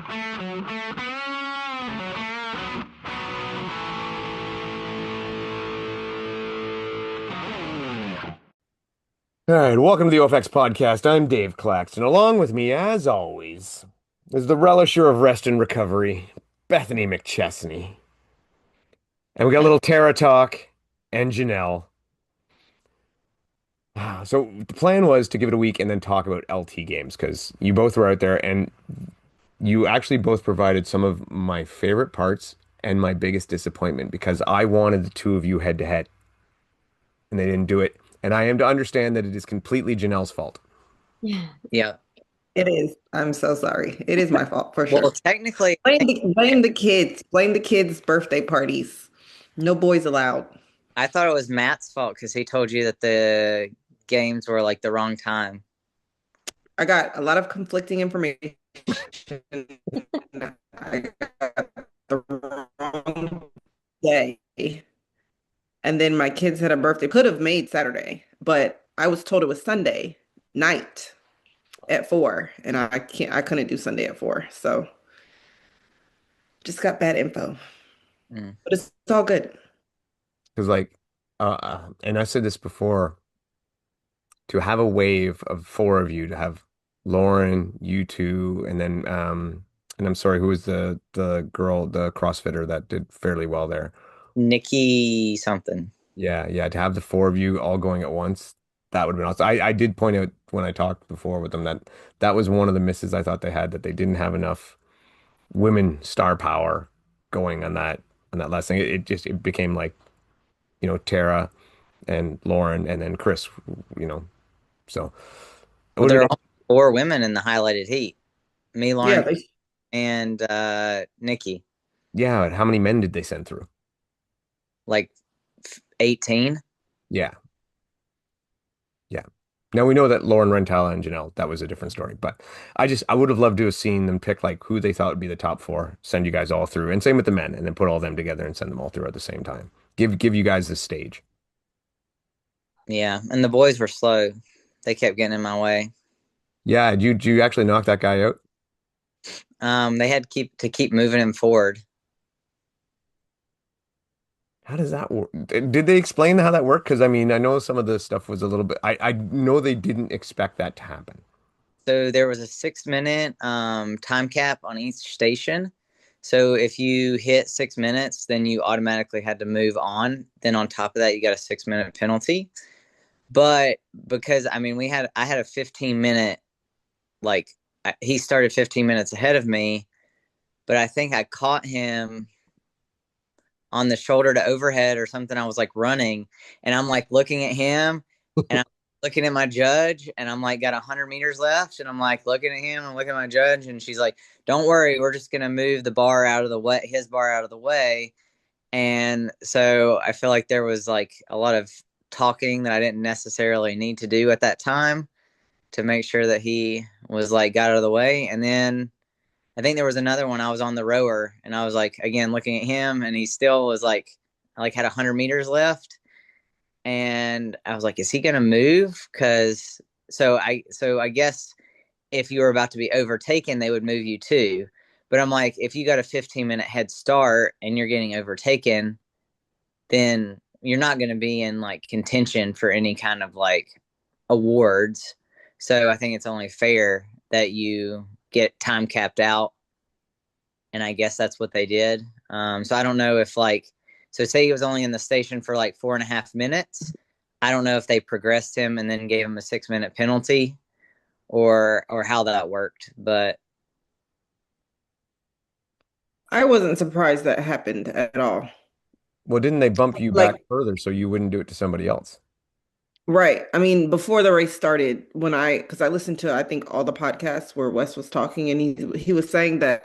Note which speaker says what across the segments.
Speaker 1: All right, welcome to the OFX podcast. I'm Dave Claxton. Along with me, as always, is the relisher of rest and recovery, Bethany McChesney. And we got a little Terra talk and Janelle. So the plan was to give it a week and then talk about LT games because you both were out there and you actually both provided some of my favorite parts and my biggest disappointment because I wanted the two of you head to head and they didn't do it. And I am to understand that it is completely Janelle's fault.
Speaker 2: Yeah.
Speaker 3: It is. I'm so sorry. It is my fault for
Speaker 2: Well,
Speaker 3: sure.
Speaker 2: technically,
Speaker 3: Blame the kids. Blame the kids' birthday parties. No boys allowed.
Speaker 2: I thought it was Matt's fault because he told you that the games were like the wrong time.
Speaker 3: I got a lot of conflicting information. I got the wrong day. And then my kids had a birthday. Could have made Saturday, but I was told it was Sunday night at 4. And I couldn't do Sunday at 4. So just got bad info.
Speaker 2: Mm.
Speaker 3: But it's all good.
Speaker 1: Because and I said this before, to have a wave of four of you, to have Lauren, you two, and then and I'm sorry, who was the girl, the CrossFitter that did fairly well there?
Speaker 2: Nikki something.
Speaker 1: Yeah, yeah, to have the four of you all going at once, that would have been awesome. I did point out when I talked before with them that that was one of the misses I thought they had, that they didn't have enough women star power going on that last thing. It became like, Tara and Lauren and then Chris, you know. So it
Speaker 2: Well,
Speaker 1: would
Speaker 2: there
Speaker 1: have
Speaker 2: are
Speaker 1: been,
Speaker 2: only four women in the highlighted heat. Me,
Speaker 3: Yeah,
Speaker 2: Lauren,
Speaker 3: they
Speaker 2: and Nikki.
Speaker 1: yeah, how many men did they send through?
Speaker 2: Like 18.
Speaker 1: Yeah. Yeah. Now we know that Lauren Rentala and Janelle, that was a different story. But I would have loved to have seen them pick like who they thought would be the top four, send you guys all through, and same with the men, and then put all them together and send them all through at the same time. Give you guys the stage.
Speaker 2: Yeah, and the boys were slow. They kept getting in my way.
Speaker 1: Yeah, do you actually knock that guy out?
Speaker 2: They had keep moving him forward.
Speaker 1: How does that work? Did they explain how that worked? Because I mean, I know some of the stuff was a little bit. I know they didn't expect that to happen.
Speaker 2: So there was a 6 minute time cap on each station. So if you hit 6 minutes, then you automatically had to move on. Then on top of that, you got a 6 minute penalty. But because I mean, I had a 15 minute, like he started 15 minutes ahead of me, but I think I caught him on the shoulder to overhead or something. I was like running and I'm like looking at him and I'm looking at my judge and I'm like, got 100 meters left. And I'm like looking at him and looking at my judge. And she's like, don't worry, we're just going to move the bar out of the way, his bar out of the way. And so I feel like there was like a lot of talking that I didn't necessarily need to do at that time to make sure that he was like got out of the way. And then I think there was another one. I was on the rower and I was like, again, looking at him and he still was like had 100 meters left. And I was like, is he going to move? Cause so I guess if you were about to be overtaken, they would move you too. But I'm like, if you got a 15-minute head start and you're getting overtaken, then you're not going to be in like contention for any kind of like awards. So I think it's only fair that you get time capped out. And I guess that's what they did. So I don't know if like, so say he was only in the station for like 4.5 minutes. I don't know if they progressed him and then gave him a 6 minute penalty or how that worked. But
Speaker 3: I wasn't surprised that happened at all.
Speaker 1: Well, didn't they bump you back
Speaker 3: Like,
Speaker 1: further so you wouldn't do it to somebody else?
Speaker 3: right. I mean, before the race started, because I listened to, I think all the podcasts where Wes was talking, and he was saying that,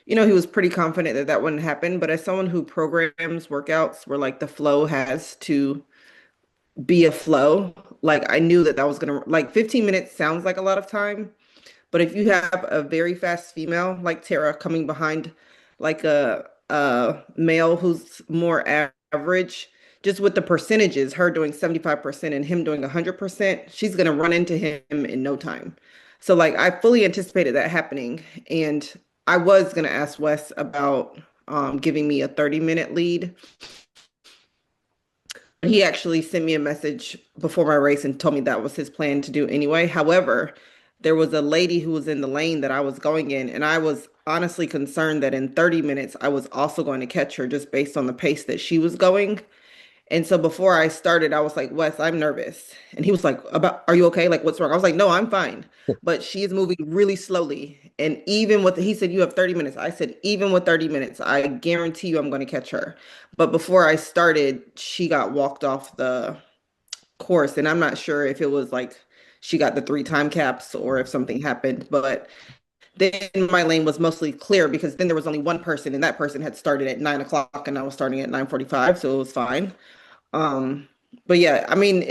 Speaker 3: he was pretty confident that that wouldn't happen. But as someone who programs workouts where like the flow has to be a flow, like I knew that that was gonna, like 15 minutes sounds like a lot of time, but if you have a very fast female like Tara coming behind like a male who's more average, just with the percentages, her doing 75% and him doing 100%, she's gonna run into him in no time. So like I fully anticipated that happening, and I was gonna ask Wes about giving me a 30-minute lead. He actually sent me a message before my race and told me that was his plan to do anyway. However, there was a lady who was in the lane that I was going in, and I was honestly concerned that in 30 minutes I was also going to catch her just based on the pace that she was going. And so before I started, I was like, Wes, I'm nervous. And he was like, about, are you okay? Like, what's wrong? I was like, no, I'm fine. But she is moving really slowly. And even with, he said, you have 30 minutes. I said, even with 30 minutes, I guarantee you I'm going to catch her. But before I started, she got walked off the course. And I'm not sure if it was like she got the 3 time caps or if something happened. But then my lane was mostly clear because then there was only one person, and that person had started at 9 o'clock and I was starting at 9:45. So it was fine. Um, but yeah, I mean,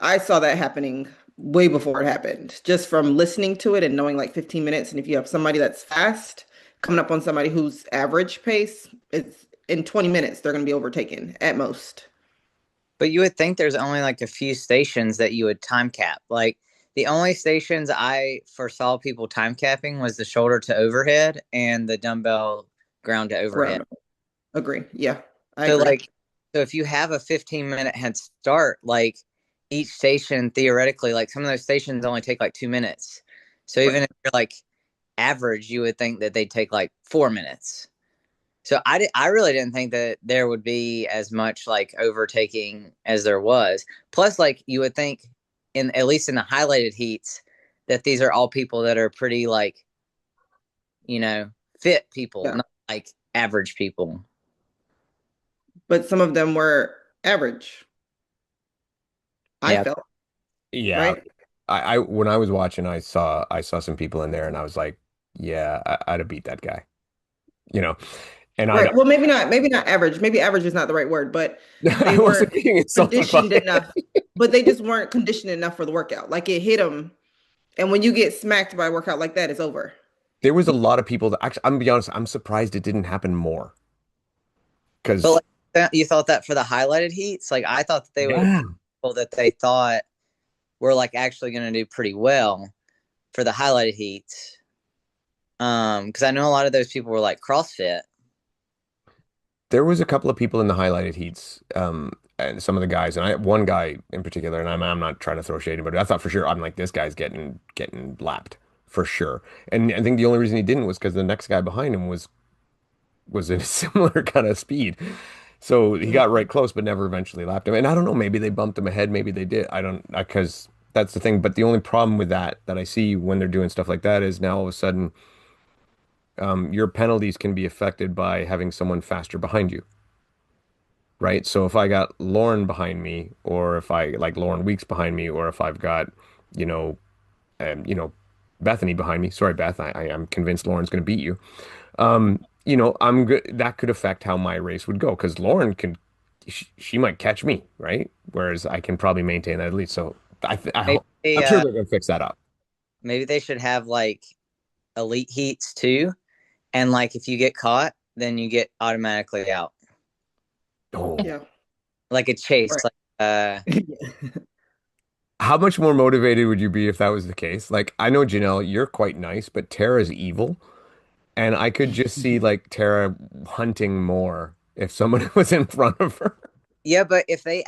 Speaker 3: I saw that happening way before it happened, just from listening to it and knowing like 15 minutes. And if you have somebody that's fast coming up on somebody who's average pace, it's in 20 minutes, they're going to be overtaken at most.
Speaker 2: But you would think there's only like a few stations that you would time cap. Like the only stations I foresaw people time capping was the shoulder to overhead and the dumbbell ground to overhead.
Speaker 3: Ground. Agree. Yeah, I
Speaker 2: So
Speaker 3: agree.
Speaker 2: like, so if you have a 15-minute head start, like each station theoretically, like some of those stations only take like 2 minutes. So
Speaker 3: Right.
Speaker 2: even if you're like average, you would think that they'd take like 4 minutes. So I really didn't think that there would be as much like overtaking as there was. Plus, like you would think in at least in the highlighted heats that these are all people that are pretty like, you know, fit people,
Speaker 3: Yeah.
Speaker 2: not like average people.
Speaker 3: But some of them were average, I
Speaker 2: Yeah.
Speaker 3: felt,
Speaker 1: Yeah.
Speaker 3: right?
Speaker 1: I when I was watching, I saw some people in there and I was like, yeah, I'd have beat that guy, you know. And I
Speaker 3: Right. Well, maybe not average. Maybe average is not the right word, but they
Speaker 1: I wasn't
Speaker 3: weren't
Speaker 1: being insulted by
Speaker 3: conditioned
Speaker 1: it.
Speaker 3: enough. But they just weren't conditioned enough for the workout. Like it hit them, and when you get smacked by a workout like that, it's over.
Speaker 1: There was a lot of people that actually, I'm gonna be honest, I'm surprised it didn't happen more.
Speaker 2: But
Speaker 1: Because
Speaker 2: like you thought that for the highlighted heats, like I thought that they would have
Speaker 1: yeah,
Speaker 2: people that they thought were like actually going to do pretty well for the highlighted heats. Because I know a lot of those people were like CrossFit.
Speaker 1: there was a couple of people in the highlighted heats, and some of the guys, and I one guy in particular, and I'm not trying to throw shade, but I thought for sure I'm like this guy's getting lapped for sure. And I think the only reason he didn't was because the next guy behind him was in a similar kind of speed. So he got right close, but never eventually lapped him. And I don't know, maybe they bumped him ahead, maybe they did. I don't, because that's the thing. But the only problem with that I see when they're doing stuff like that is now all of a sudden, your penalties can be affected by having someone faster behind you, right? So if I got Lauren behind me, or if I like Lauren Weeks behind me, or if I've got, you know, you know, Bethany behind me. Sorry, Beth, I'm convinced Lauren's going to beat you. I'm good. That could affect how my race would go because Lauren can, she might catch me, right? Whereas I can probably maintain that lead. So I
Speaker 2: Maybe
Speaker 1: hope, I'm sure they're gonna fix that up.
Speaker 2: maybe they should have like elite heats too, and like if you get caught, then you get automatically out,
Speaker 1: Oh,
Speaker 3: Yeah.
Speaker 2: like a chase.
Speaker 3: Right.
Speaker 2: Like
Speaker 1: how much more motivated would you be if that was the case? Like, I know Janelle, you're quite nice, but Tara's evil, and I could just see like Tara hunting more if someone was in front of her.
Speaker 2: yeah, but if they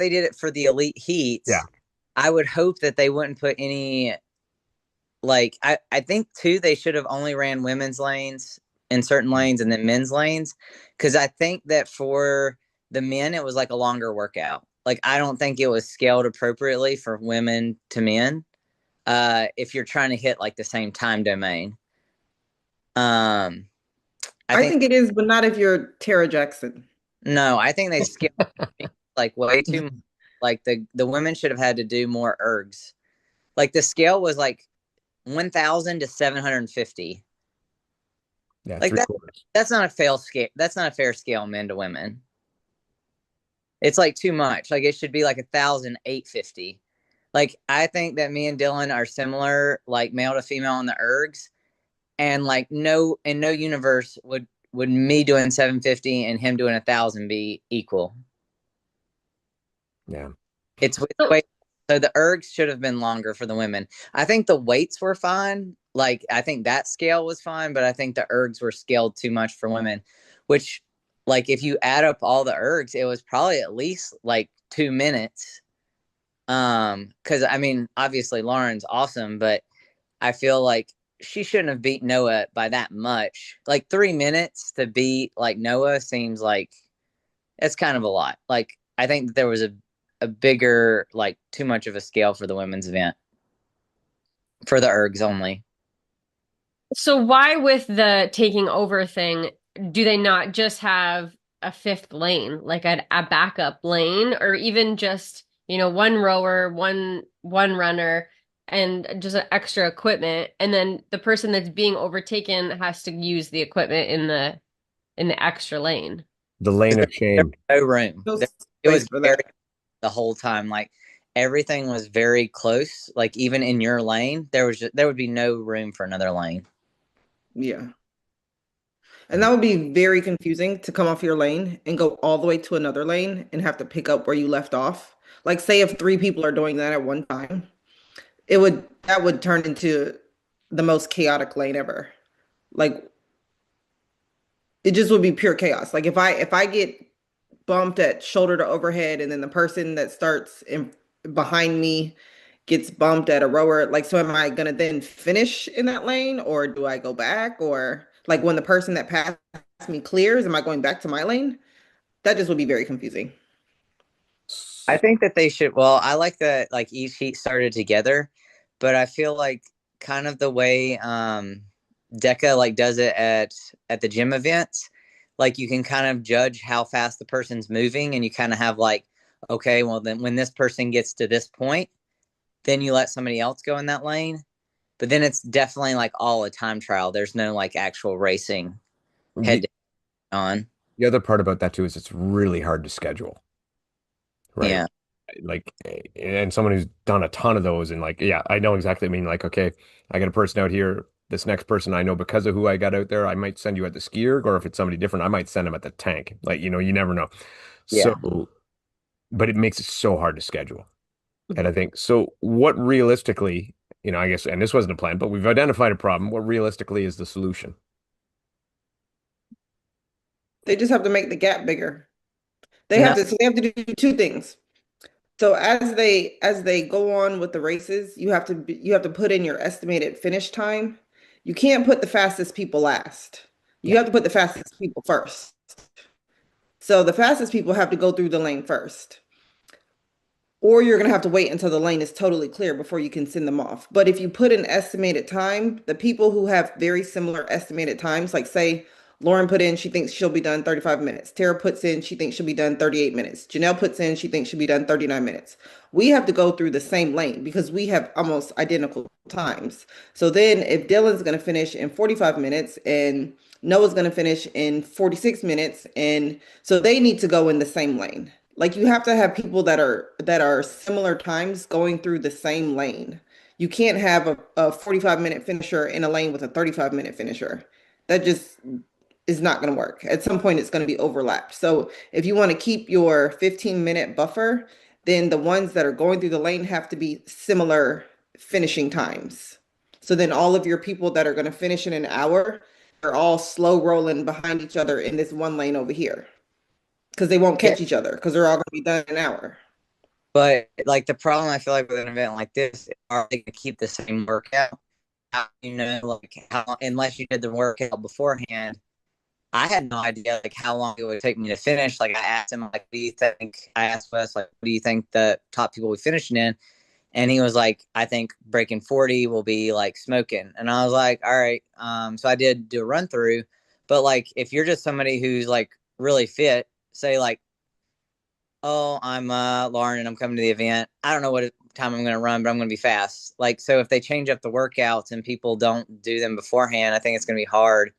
Speaker 2: did it for the elite
Speaker 1: Yeah.
Speaker 2: heats, I would hope that they wouldn't put any like I think too they should have only ran women's lanes in certain lanes and then men's lanes because I think that for the men it was like a longer workout. Like I don't think it was scaled appropriately for women to men. If you're trying to hit like the same time domain. Um, I
Speaker 3: I
Speaker 2: think
Speaker 3: think it is, but not if you're Tara Jackson.
Speaker 2: no, I think they scaled like way too much. Like the women should have had to do more ergs. Like the scale was like 1,000 to 750.
Speaker 1: Yeah,
Speaker 2: Like
Speaker 1: three quarters.
Speaker 2: that's not a fair scale. That's not a fair scale, men to women. It's like too much. Like it should be like 1,850. Like I think that me and Dylan are similar, like male to female on the ergs, and like no in no universe would me doing 750 and him doing 1,000 be equal.
Speaker 1: Yeah.
Speaker 2: It's
Speaker 3: So,
Speaker 2: way So the ergs should have been longer for the women. I think the weights were fine. Like I think that scale was fine, but I think the ergs were scaled too much for women, which like if you add up all the ergs, it was probably at least like 2 minutes. Because I mean, obviously Lauren's awesome, but I feel like she shouldn't have beat Noah by that much. Like 3 minutes to beat like Noah seems like it's kind of a lot. Like I think that there was a bigger like too much of a scale for the women's event for the ergs only.
Speaker 4: So why with the taking over thing, do they not just have a fifth lane, like a backup lane, or even just, one rower, one runner, and just extra equipment, and then the person that's being overtaken has to use the equipment in the extra lane?
Speaker 1: The lane of
Speaker 2: There
Speaker 1: shame.
Speaker 2: was no room.
Speaker 3: No
Speaker 2: It was
Speaker 3: space for
Speaker 2: very
Speaker 3: that.
Speaker 2: the whole time. Like everything was very close. Like even in your lane, there would be no room for another lane.
Speaker 3: Yeah. And that would be very confusing to come off your lane and go all the way to another lane and have to pick up where you left off. Like say if three people are doing that at one time, that would turn into the most chaotic lane ever. Like it just would be pure chaos. Like if I get bumped at shoulder to overhead and then the person that starts in behind me gets bumped at a rower, like so am I gonna then finish in that lane or do I go back? Or like when the person that passed me clears, am I going back to my lane? That just would be very confusing.
Speaker 2: I think that they should. Well, I like that. Like each heat started together, but I feel like kind of the way Deca like does it at the gym events. Like you can kind of judge how fast the person's moving, and you kind of have like, okay, well then when this person gets to this point, then you let somebody else go in that lane. But then it's definitely like all a time trial. There's no like actual racing head
Speaker 1: The,
Speaker 2: to head on.
Speaker 1: the other part about that too is it's really hard to schedule, right?
Speaker 2: Yeah,
Speaker 1: Like, and someone who's done a ton of those and like, yeah, I know exactly. I mean, like, okay, I got a person out here. This next person I know because of who I got out there, I might send you at the ski erg, or if it's somebody different, I might send them at the tank. Like, you never know.
Speaker 2: yeah.
Speaker 1: So, but it makes it so hard to schedule. And I think so. What realistically, I guess, and this wasn't a plan, but we've identified a problem. What realistically is the solution?
Speaker 3: They just have to make the gap bigger.
Speaker 2: No,
Speaker 3: So they have to do two things. So as they go on with the races, you have to put in your estimated finish time. You can't put the fastest people last. You
Speaker 2: yeah.
Speaker 3: have to put the fastest people first. So the fastest people have to go through the lane first. Or you're going to have to wait until the lane is totally clear before you can send them off. But if you put an estimated time, the people who have very similar estimated times, like say Lauren put in, she thinks she'll be done 35 minutes. Tara puts in, she thinks she'll be done 38 minutes. Janelle puts in, she thinks she'll be done 39 minutes. We have to go through the same lane because we have almost identical times. So then if Dylan's going to finish in 45 minutes and Noah's going to finish in 46 minutes, and so they need to go in the same lane. Like you have to have people that are similar times going through the same lane. You can't have a 45-minute finisher in a lane with a 35-minute finisher. That just is not going to work. At some point, it's going to be overlapped. So if you want to keep your 15-minute buffer, then the ones that are going through the lane have to be similar finishing times. So then all of your people that are going to finish in an hour are all slow rolling behind each other in this one lane over here because they won't
Speaker 2: Yeah.
Speaker 3: catch each other because they're all going to be done in an hour.
Speaker 2: But like the problem I feel like with an event like this, are they gonna keep the same workout? Like how unless you did the workout beforehand. I had no idea like how long it would take me to finish. Like I asked him, like, what do you think? I asked Wes, like, what do you think the top people we finishing in? And he was like, I think breaking 40 will be like smoking. And I was like, all right. So I did do a run through. But like if you're just somebody who's like really fit, say like, oh, I'm Lauren and I'm coming to the event. I don't know what time I'm going to run, but I'm going to be fast. Like, so if they change up the workouts and people don't do them beforehand, I think it's going to be hard.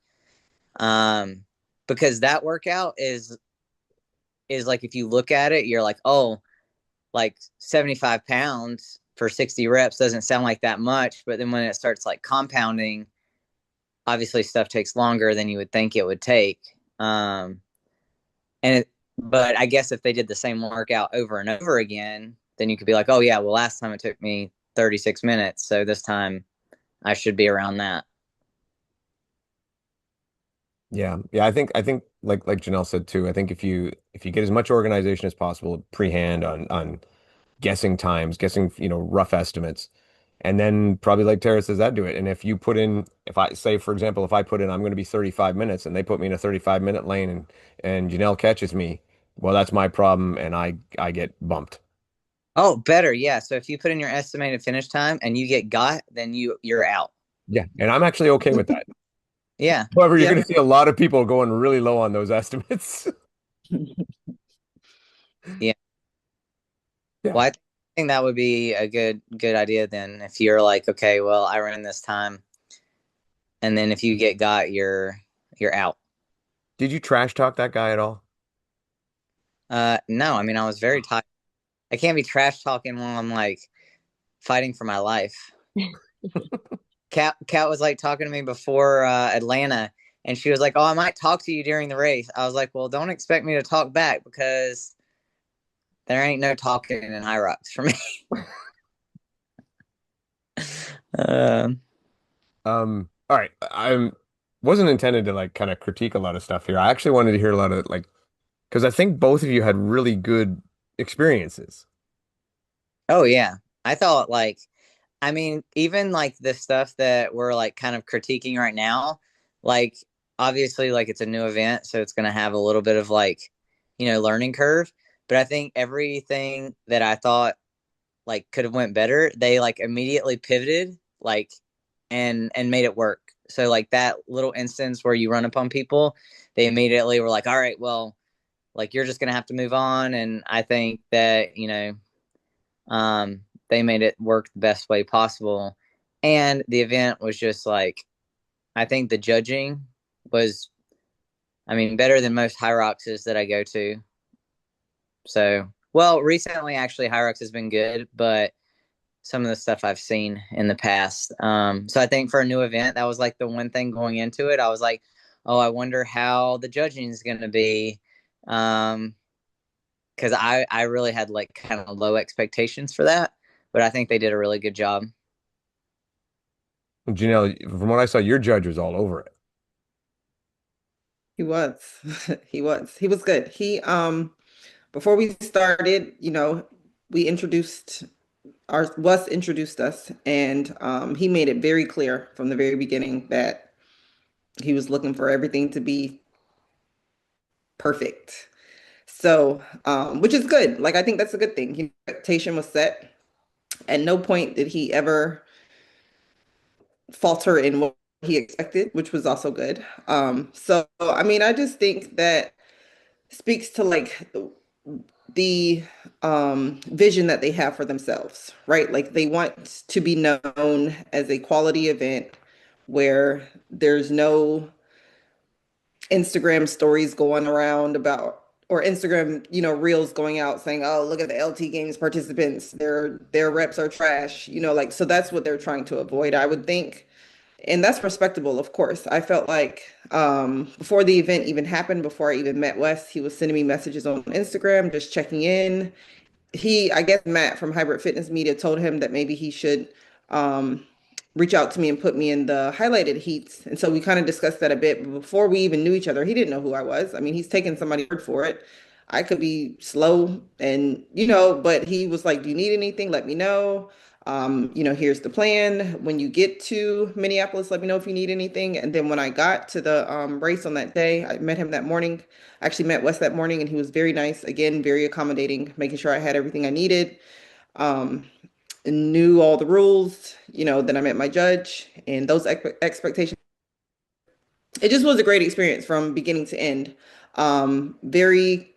Speaker 2: Um, because that workout is like, if you look at it, you're like, oh, like 75 pounds for 60 reps doesn't sound like that much. But then when it starts like compounding, obviously stuff takes longer than you would think it would take. And it, but I guess if they did the same workout over and over again, then you could be like, oh yeah, well last time it took me 36 minutes, so this time I should be around that.
Speaker 1: Yeah. Yeah, I think like Janelle said too, I think if you get as much organization as possible pre-hand on guessing times, guessing, rough estimates, and then probably like Tara says, that do it. And if you put in, if I say, for example, if I put in I'm going to be 35 minutes and they put me in a 35-minute lane and Janelle catches me, well, that's my problem and I get bumped.
Speaker 2: Oh, better, yeah. So if you put in your estimated finish time and you get got, then you're out.
Speaker 1: Yeah. And I'm actually okay with that.
Speaker 2: Yeah,
Speaker 1: However, you're going to
Speaker 3: Yep.
Speaker 1: see a lot of people going really low on those estimates.
Speaker 2: yeah.
Speaker 1: Yeah.
Speaker 2: Well, I think that would be a good idea then. If you're like, okay, well, I ran this time, and then if you get got, you're out.
Speaker 1: Did you trash talk that guy at all?
Speaker 2: No, I mean I was very tired. I can't be trash talking while I'm like fighting for my life. Kat was like talking to me before Atlanta, and she was like, "Oh, I might talk to you during the race." I was like, "Well, don't expect me to talk back because there ain't no talking in high rocks for me." um,
Speaker 1: All right. I wasn't intended to like kind of critique a lot of stuff here. I actually wanted to hear a lot of like, because I think both of you had really good experiences.
Speaker 2: oh yeah, I thought like, I mean, even like the stuff that we're like kind of critiquing right now, like obviously like it's a new event, so it's gonna have a little bit of like, learning curve. But I think everything that I thought like could have went better, they like immediately pivoted like and made it work. So like that little instance where you run upon people, they immediately were like, all right, well, like you're just gonna have to move on. And I think that, they made it work the best way possible. And the event was just like, I think the judging was, I mean, better than most high roxes that I go to. So, well, recently actually high rocks has been good, but some of the stuff I've seen in the past. So I think for a new event, that was like the one thing going into it. I was like, oh, I wonder how the judging is going to be. Because I really had like kind of low expectations for that, but I think they did a really good job.
Speaker 1: Janelle, from what I saw, your judge was all over it.
Speaker 3: He was. He was. He was good. Before we started, we introduced Wes introduced us, and he made it very clear from the very beginning that he was looking for everything to be perfect. So, which is good. Like, I think that's a good thing. His expectation was set. At no point did he ever falter in what he expected, which was also good. So I mean, I just think that speaks to like the vision that they have for themselves, right? Like they want to be known as a quality event where there's no Instagram stories going around about or Instagram, reels going out saying, "Oh, look at the LT Games participants. Their reps are trash." Like so that's what they're trying to avoid, I would think. And that's respectable, of course. I felt like before the event even happened, before I even met Wes, he was sending me messages on Instagram, just checking in. I guess Matt from Hybrid Fitness Media told him that maybe he should um, reach out to me and put me in the highlighted heats. And so we kind of discussed that a bit. But before we even knew each other, he didn't know who I was. I mean, he's taking somebody's word for it. I could be slow and, but he was like, "Do you need anything? Let me know. Here's the plan. When you get to Minneapolis, let me know if you need anything." And then when I got to the race on that day, I met him that morning. I actually met Wes that morning and he was very nice, again, very accommodating, making sure I had everything I needed. Um, Knew all the rules, then I met my judge and those expectations. It just was a great experience from beginning to end. Very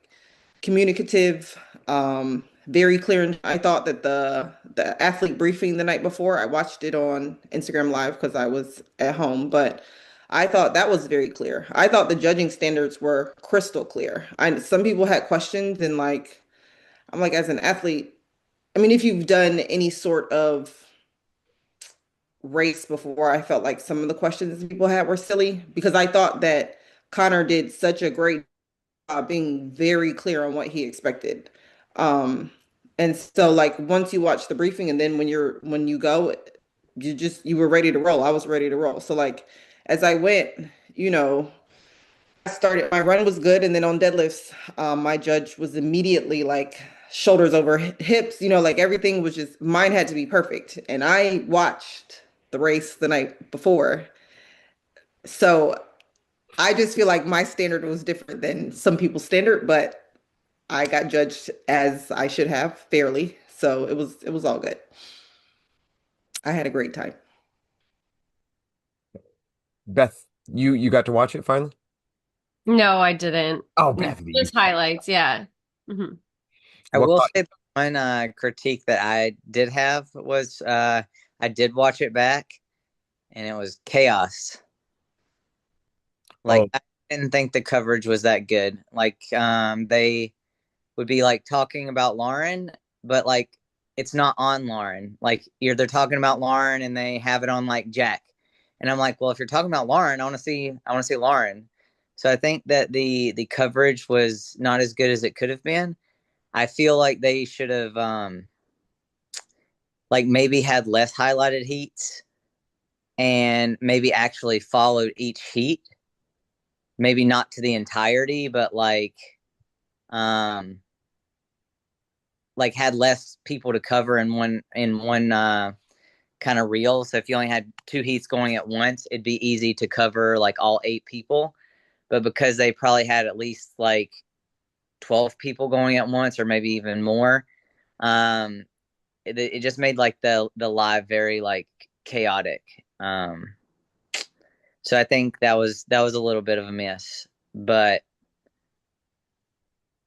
Speaker 3: communicative, very clear. And I thought that the athlete briefing the night before, I watched it on Instagram Live because I was at home, but I thought that was very clear. I thought the judging standards were crystal clear. Some people had questions and like I'm like as an athlete, I mean, if you've done any sort of race before, I felt like some of the questions people had were silly because I thought that Connor did such a great job being very clear on what he expected. Um, And so like once you watch the briefing and then when you go, you were ready to roll. I was ready to roll. So like as I went, you know, I started my run was good and then on deadlifts, my judge was immediately like shoulders over hips, like everything was just mine had to be perfect. And I watched the race the night before. So I just feel like my standard was different than some people's standard, but I got judged as I should have fairly. So it was all good. I had a great time.
Speaker 1: Beth, you got to watch it finally?
Speaker 4: No, I didn't.
Speaker 1: Oh,
Speaker 4: No,
Speaker 1: Beth, you
Speaker 4: just highlights, yeah. Hmm.
Speaker 2: I
Speaker 1: what
Speaker 2: will
Speaker 1: caught
Speaker 2: say the one critique that I did have was I did watch it back and it was chaos. Like
Speaker 1: oh
Speaker 2: I didn't think the coverage was that good. Like they would be like talking about Lauren, but like it's not on Lauren. Like they're talking about Lauren and they have it on like Jack. And I'm like, well, if you're talking about Lauren, I want to see Lauren. So I think that the coverage was not as good as it could have been. I feel like they should have like maybe had less highlighted heats and maybe actually followed each heat. Maybe not to the entirety, but um like had less people to cover in one kind of reel. So if you only had two heats going at once, it'd be easy to cover like all 8 people. But because they probably had at least like 12 people going at once, or maybe even more, um, it just made like the live very like chaotic. So I think that was a little bit of a miss. But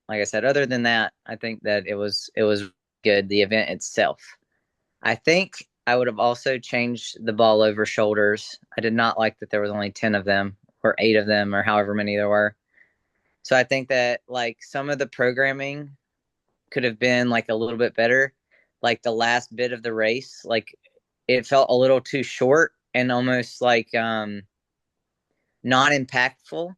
Speaker 2: like I said, other than that, I think that it was good. The event itself. I think I would have also changed the ball over shoulders. I did not like that there was only 10 of them or 8 of them or however many there were. So I think that like some of the programming could have been like a little bit better. Like the last bit of the race, like it felt a little too short and almost like not impactful.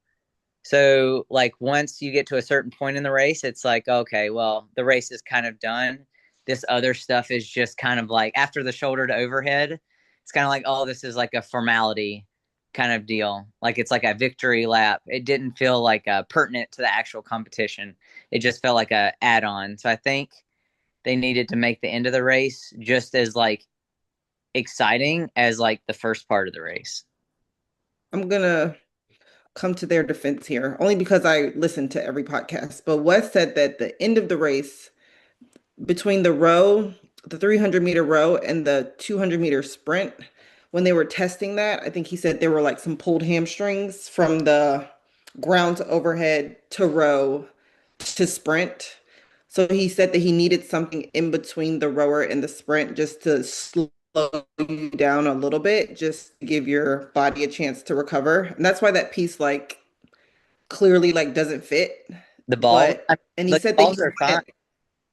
Speaker 2: So like once you get to a certain point in the race, it's like, okay, well, the race is kind of done. This other stuff is just kind of like after the shoulder to overhead, it's kind of like, oh, this is like a formality kind of deal. Like it's like a victory lap. It didn't feel like pertinent to the actual competition. It just felt like a add-on. So I think they needed to make the end of the race just as like exciting as like the first part of the race.
Speaker 3: I'm gonna come to their defense here, only because I listened to every podcast. But Wes said that the end of the race between the 300-meter row and the 200-meter sprint, when they were testing that, I think he said there were like some pulled hamstrings from the ground to overhead to row to sprint. So he said that he needed something in between the rower and the sprint just to slow you down a little bit, just to give your body a chance to recover. And that's why that piece like clearly like doesn't fit.
Speaker 2: The balls,
Speaker 3: But and he
Speaker 2: the
Speaker 3: said that
Speaker 2: balls
Speaker 3: he
Speaker 2: are fine.
Speaker 3: went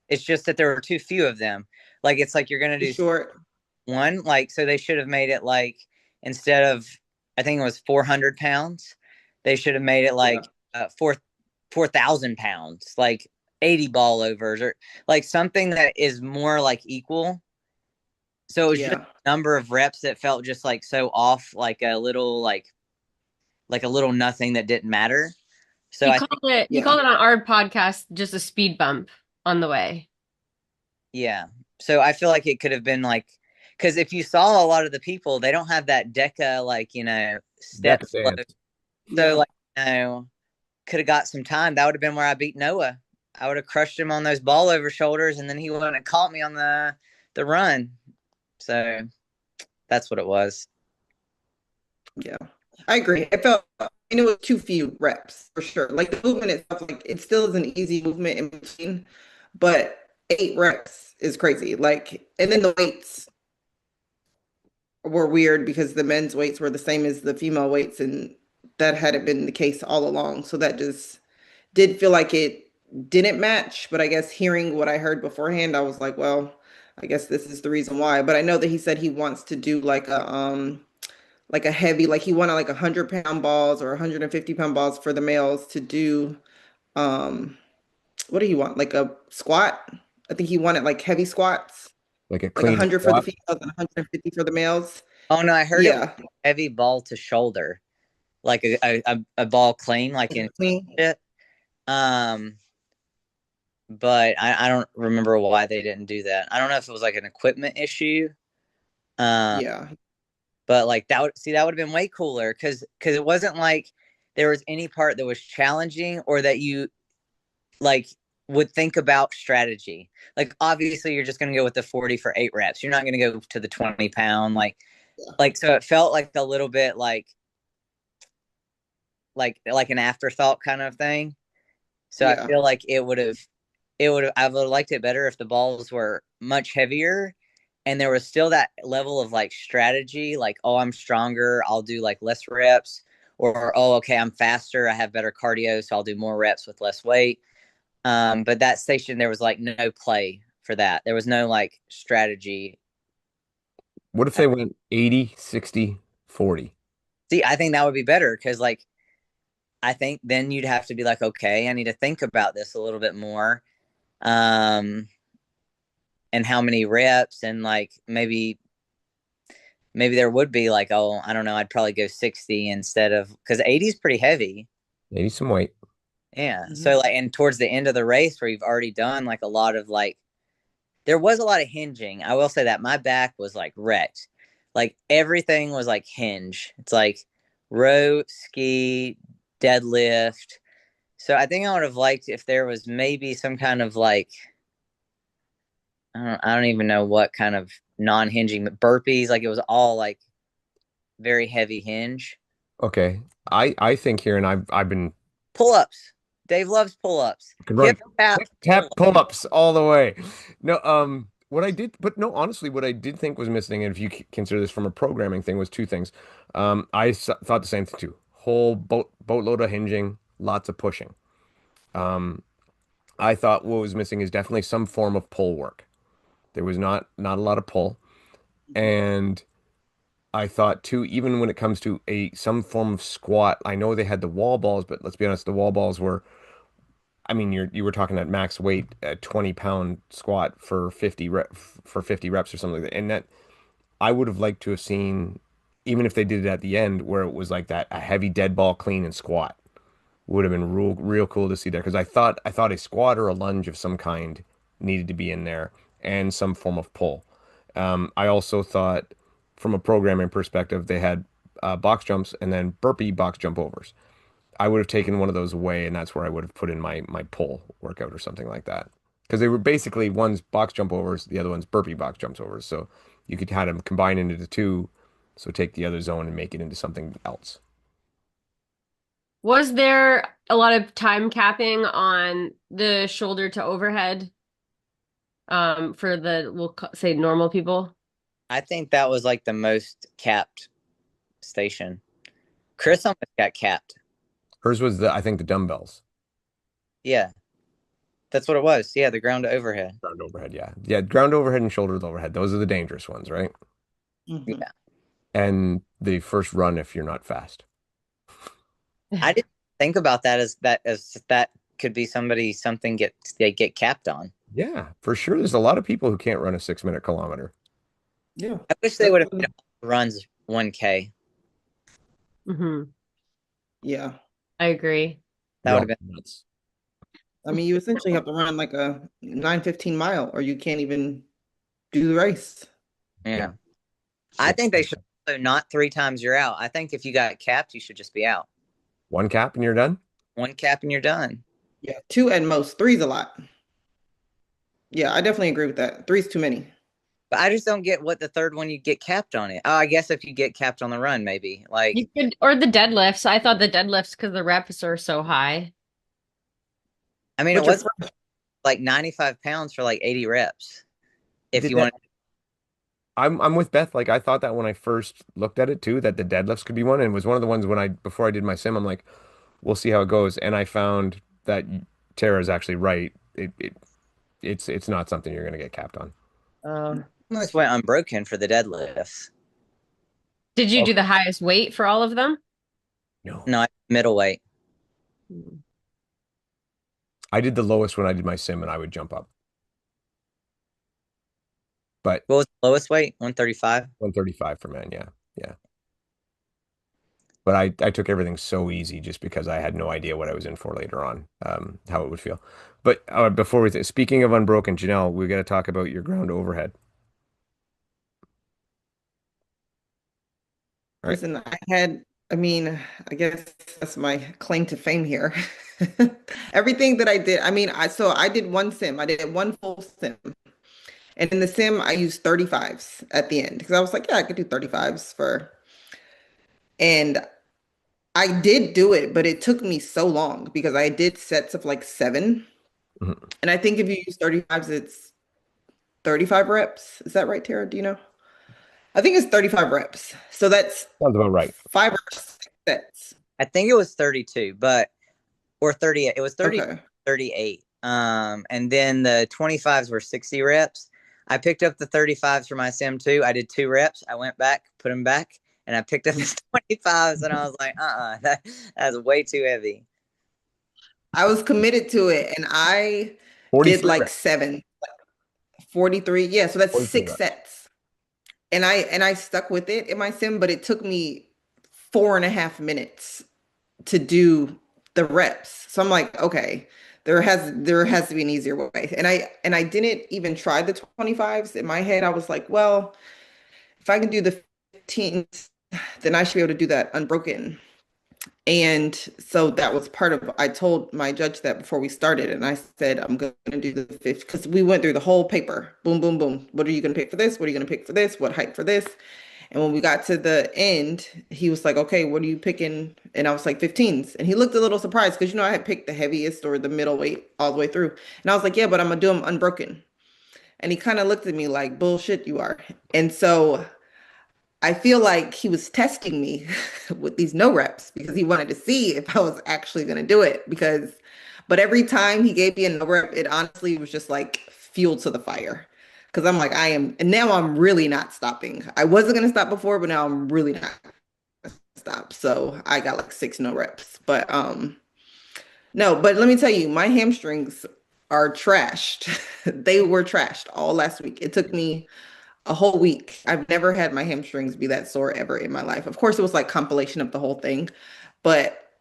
Speaker 2: It's just that there were too few of them. Like it's like you're gonna
Speaker 3: too
Speaker 2: do
Speaker 3: short.
Speaker 2: one, like so they should have made it like instead of I think it was 400 pounds, they should have made it
Speaker 3: Yeah.
Speaker 2: like 4,000 pounds, like 80 ball overs or like something that is more like equal. So it was just
Speaker 3: Yeah.
Speaker 2: a number of reps that felt just like so off, like a little nothing that didn't matter. So
Speaker 4: He
Speaker 2: I
Speaker 4: called
Speaker 2: think
Speaker 4: it he
Speaker 3: Yeah.
Speaker 4: called it on our podcast just a speed bump on the way.
Speaker 2: yeah. So I feel like it could have been like because if you saw a lot of the people, they don't have that deca like step
Speaker 1: Deca
Speaker 2: flow.
Speaker 1: dance?
Speaker 2: So
Speaker 3: Yeah.
Speaker 2: like could have got some time. That would have been where I beat Noah. I would have crushed him on those ball over shoulders, and then he wouldn't have caught me on the run. So that's what it was.
Speaker 3: Yeah. I agree. I felt it was too few reps for sure. Like the movement itself, like it still is an easy movement in between, but 8 reps is crazy. Like, and then the weights were weird because the men's weights were the same as the female weights, and that hadn't been the case all along. So that just did feel like it didn't match. But I guess hearing what I heard beforehand, I was like, well, I guess this is the reason why. But I know that he said he wants to do like a heavy, like he wanted like 100-pound balls or 150-pound balls for the males to do um what do you want? Like a squat, I think he wanted like heavy squats,
Speaker 1: Like a
Speaker 3: like
Speaker 1: clean
Speaker 3: 100 for the
Speaker 1: squat.
Speaker 3: females and 150 for the males.
Speaker 2: Oh no, I heard it was
Speaker 3: Yeah.
Speaker 2: heavy ball to shoulder, like a ball clean, like in
Speaker 3: Clean.
Speaker 2: it. Um, but I don't remember why they didn't do that. I don't know if it was like an equipment issue. Um,
Speaker 3: Yeah.
Speaker 2: but like that would have been way cooler because it wasn't like there was any part that was challenging or that you like would think about strategy. Like obviously you're just gonna go with the 40 for 8 reps. You're not gonna go to the 20 pound like so it felt like a little bit like an afterthought kind of thing. So I
Speaker 3: Yeah.
Speaker 2: feel like it would have I would have liked it better if the balls were much heavier and there was still that level of like strategy, like, oh, I'm stronger, I'll do like less reps, or oh, okay, I'm faster, I have better cardio, so I'll do more reps with less weight. But that station there was like no play for that. There was no like strategy.
Speaker 1: What if they went 80, 60, 40?
Speaker 2: See, I think that would be better because like I think then you'd have to be like, okay, I need to think about this a little bit more. Um, and how many reps and like maybe there would be like, oh, I don't know, I'd probably go 60 instead of because 80 is pretty heavy.
Speaker 1: Maybe some weight.
Speaker 2: Yeah.
Speaker 3: Mhm.
Speaker 2: So like and towards the end of the race where you've already done like a lot of like there was a lot of hinging. I will say that my back was like wrecked. Like everything was like hinge. It's like row, ski, deadlift. So I think I would have liked if there was maybe some kind of like I don't even know what kind of non-hinging burpees. Like it was all like very heavy hinge.
Speaker 1: Okay. I think here, and I've been
Speaker 2: Pull-ups. Dave loves pull-ups.
Speaker 1: can run
Speaker 2: Hip tap
Speaker 1: tip tap
Speaker 2: pull.
Speaker 1: pull-ups all the way. No, what I did, but no, honestly, what I did think was missing, and if you consider this from a programming thing, was two things. Thought the same thing too. Whole boatload of hinging, lots of pushing. Um, I thought what was missing is definitely some form of pull work. There was not a lot of pull, and I thought too, even when it comes to a some form of squat, I know they had the wall balls, but let's be honest, the wall balls were, I mean, you were talking at max weight, a 20-pound squat for 50 reps or something like that. And that I would have liked to have seen, even if they did it at the end, where it was like that, a heavy dead ball clean and squat would have been real cool to see there. Because I thought a squat or a lunge of some kind needed to be in there and some form of pull. I also thought, from a programming perspective, they had box jumps and then burpee box jump overs. I would have taken one of those away, and that's where I would have put in my pull workout or something like that. Because they were basically one's box jump overs, the other one's burpee box jumps overs. So you could kind of combine into the two. So take the other zone and make it into something else.
Speaker 4: Was there a lot of time capping on the shoulder to overhead for the say normal people?
Speaker 2: I think that was like the most capped station. Chris almost got capped.
Speaker 1: Hers was I think the dumbbells.
Speaker 2: Yeah, that's what it was. Yeah, the ground to overhead.
Speaker 1: Ground overhead, yeah. Yeah, ground overhead and shoulder overhead. Those are the dangerous ones, right?
Speaker 3: Mhm.
Speaker 2: Yeah.
Speaker 1: And the first run if you're not fast.
Speaker 2: I didn't think about that as that could be something they get capped on.
Speaker 1: Yeah, for sure. There's a lot of people who can't run a 6-minute kilometer.
Speaker 3: Yeah.
Speaker 2: I wish they
Speaker 3: That's
Speaker 2: would have made all the runs 1K.
Speaker 4: Hmm.
Speaker 3: yeah.
Speaker 4: I agree.
Speaker 2: That
Speaker 1: You're
Speaker 2: would
Speaker 1: all
Speaker 2: have been
Speaker 1: nuts.
Speaker 3: I mean, you essentially have to run like a 9:15 mile or you can't even do the race.
Speaker 1: Yeah.
Speaker 2: yeah. I think they should also not 3 times you're out. I think if you got capped, you should just be out.
Speaker 1: One cap and you're done?
Speaker 2: One cap and you're done.
Speaker 3: Yeah. Two at most. Three's a lot. Yeah, I definitely agree with that. Three's too many.
Speaker 2: But I just don't get what the third one you get capped on it. Oh, I guess if you get capped on the run, maybe. Like
Speaker 4: You could, or the deadlifts. I thought the deadlifts because the reps are so high.
Speaker 2: I mean, it
Speaker 3: But your
Speaker 2: was like 95 pounds for like 80 reps. If
Speaker 1: Did
Speaker 2: you
Speaker 1: that
Speaker 2: want
Speaker 1: I'm with Beth. Like I thought that when I first looked at it too, that the deadlifts could be one, and it was one of the ones when I before I did my sim, I'm like, we'll see how it goes. And I found that Tara is actually right. It's not something you're gonna get capped on.
Speaker 2: almost went unbroken for the deadlifts.
Speaker 4: Did you do
Speaker 1: Okay.
Speaker 4: the highest weight for all of them?
Speaker 1: No.
Speaker 2: No, middleweight.
Speaker 1: I did the lowest when I did my sim and I would jump up. But
Speaker 2: What was the lowest weight? 135.
Speaker 1: 135 for men, yeah. Yeah. But I took everything so easy just because I had no idea what I was in for later on, how it would feel. But before speaking of unbroken, Janelle, we got to talk about your ground overhead. All right.
Speaker 3: Listen, I mean, I guess that's my claim to fame here. Everything that I did, I mean, I did one sim. I did one full sim. And in the sim, I used 35s at the end because I was like, yeah, I could do 35s for, and I did do it, but it took me so long because I did sets of like seven.
Speaker 1: Mhm.
Speaker 3: And I think if you use 35s, it's 35 reps. Is that right, Tara? Do you know? I think it's 35 reps. So that's
Speaker 1: Sounds about right.
Speaker 3: 5 or 6 sets.
Speaker 2: I think it was 32, or 38. It was 30,
Speaker 3: Okay.
Speaker 2: 38. And then the 25s were 60 reps. I picked up the 35s for my sim too. I did 2 reps. I went back, put them back, and I picked up the 25s, and I was like, that's way too heavy.
Speaker 3: I was committed to it and I did
Speaker 1: 43
Speaker 3: like
Speaker 1: reps.
Speaker 3: 43. Yeah, so that's
Speaker 1: 43
Speaker 3: six
Speaker 1: reps.
Speaker 3: sets. And I stuck with it in my sim, but it took me 4.5 minutes to do the reps. So I'm like, okay, there has to be an easier way. And I didn't even try the 25s. In my head, I was like, well, if I can do the 15s, then I should be able to do that unbroken. And so that was part of, I told my judge that before we started, and I said, I'm going to do the fifth because we went through the whole paper. Boom, boom, boom. What are you going to pick for this? What are you going to pick for this? What height for this? And when we got to the end, he was like, okay, what are you picking? And I was like, 15s. And he looked a little surprised because, I had picked the heaviest or the middleweight all the way through. And I was like, yeah, but I'm going to do them unbroken. And he kind of looked at me like, bullshit, you are. And so I feel like he was testing me with these no reps because he wanted to see if I was actually going to do it. But every time he gave me a no rep, it honestly was just like fuel to the fire. Because I'm like, and now I'm really not stopping. I wasn't going to stop before, but now I'm really not going to stop. So I got like 6 no reps. No, but let me tell you, my hamstrings are trashed. They were trashed all last week. It took me a whole week. I've never had my hamstrings be that sore ever in my life. Of course, it was like compilation of the whole thing, but